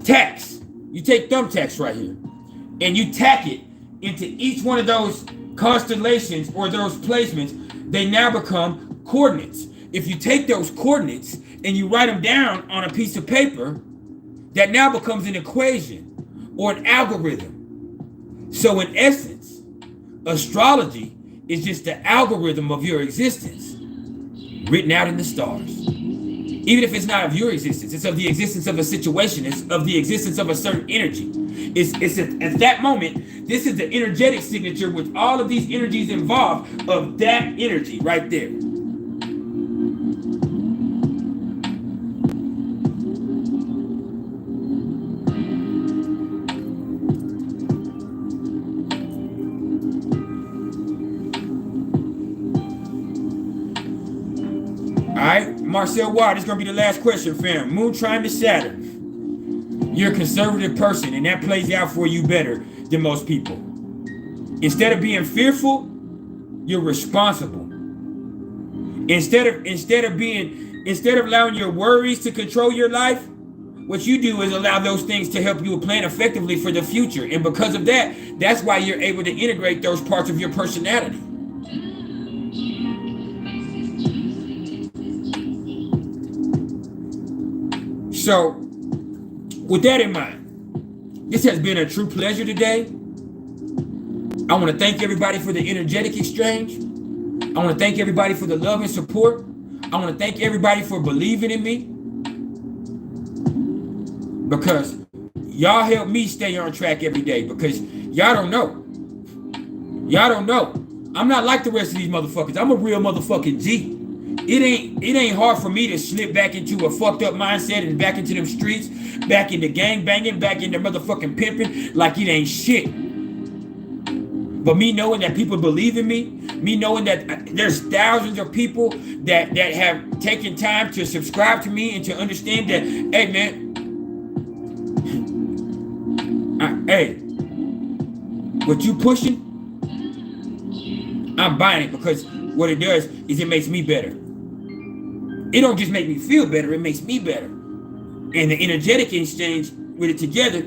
text, you take thumbtacks right here, and you tack it into each one of those constellations or those placements, they now become coordinates. If you take those coordinates and you write them down on a piece of paper, that now becomes an equation or an algorithm. So in essence, astrology is just the algorithm of your existence written out in the stars. Even if it's not of your existence, it's of the existence of a situation, it's of the existence of a certain energy. It's at that moment, this is the energetic signature with all of these energies involved of that energy right there. Marcel Watt, this is going to be the last question, fam. Moon trine to Saturn. You're a conservative person, and that plays out for you better than most people. Instead of being fearful, you're responsible. Instead of allowing your worries to control your life, what you do is allow those things to help you plan effectively for the future. And because of that, that's why you're able to integrate those parts of your personality. So, with that in mind, this has been a true pleasure today. I want to thank everybody for the energetic exchange. I want to thank everybody for the love and support. I want to thank everybody for believing in me. Because y'all help me stay on track every day. Because y'all don't know. Y'all don't know. I'm not like the rest of these motherfuckers. I'm a real motherfucking G. It ain't hard for me to slip back into a fucked up mindset and back into them streets, back into gang banging, back into motherfucking pimping like it ain't shit. But me knowing that people believe in me knowing that there's thousands of people that have taken time to subscribe to me and to understand that, hey man, hey, what you pushing, I'm buying it, because what it does is it makes me better. It don't just make me feel better, it makes me better. And the energetic exchange with it together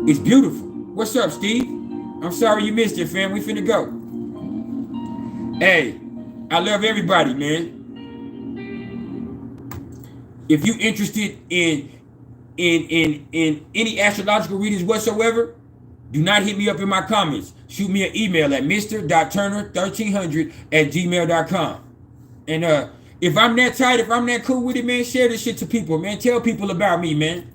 is beautiful. What's up, Steve? I'm sorry you missed it, fam. We finna go. Hey, I love everybody, man. If you interested in any astrological readings whatsoever, do not hit me up in my comments. Shoot me an email at mr.turner1300@gmail.com. And if I'm that tight, if I'm that cool with it, man, share this shit to people, man. Tell people about me, man.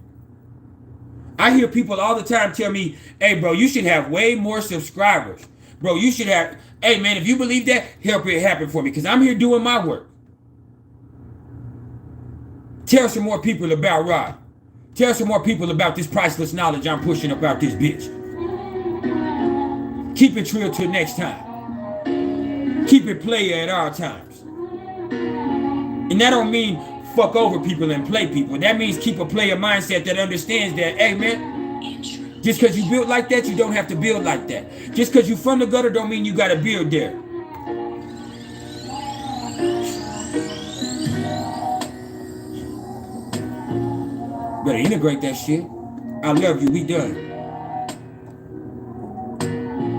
I hear people all the time tell me, hey, bro, you should have way more subscribers. Bro, you should have, hey, man, if you believe that, help it happen for me, because I'm here doing my work. Tell some more people about Rod. Tell some more people about this priceless knowledge I'm pushing about this bitch. Keep it trill till next time. Keep it player at all times. And that don't mean fuck over people and play people. That means keep a player mindset that understands that, hey, man, just because you built like that, you don't have to build like that. Just because you from the gutter don't mean you got to build there. Better integrate that shit. I love you. We done.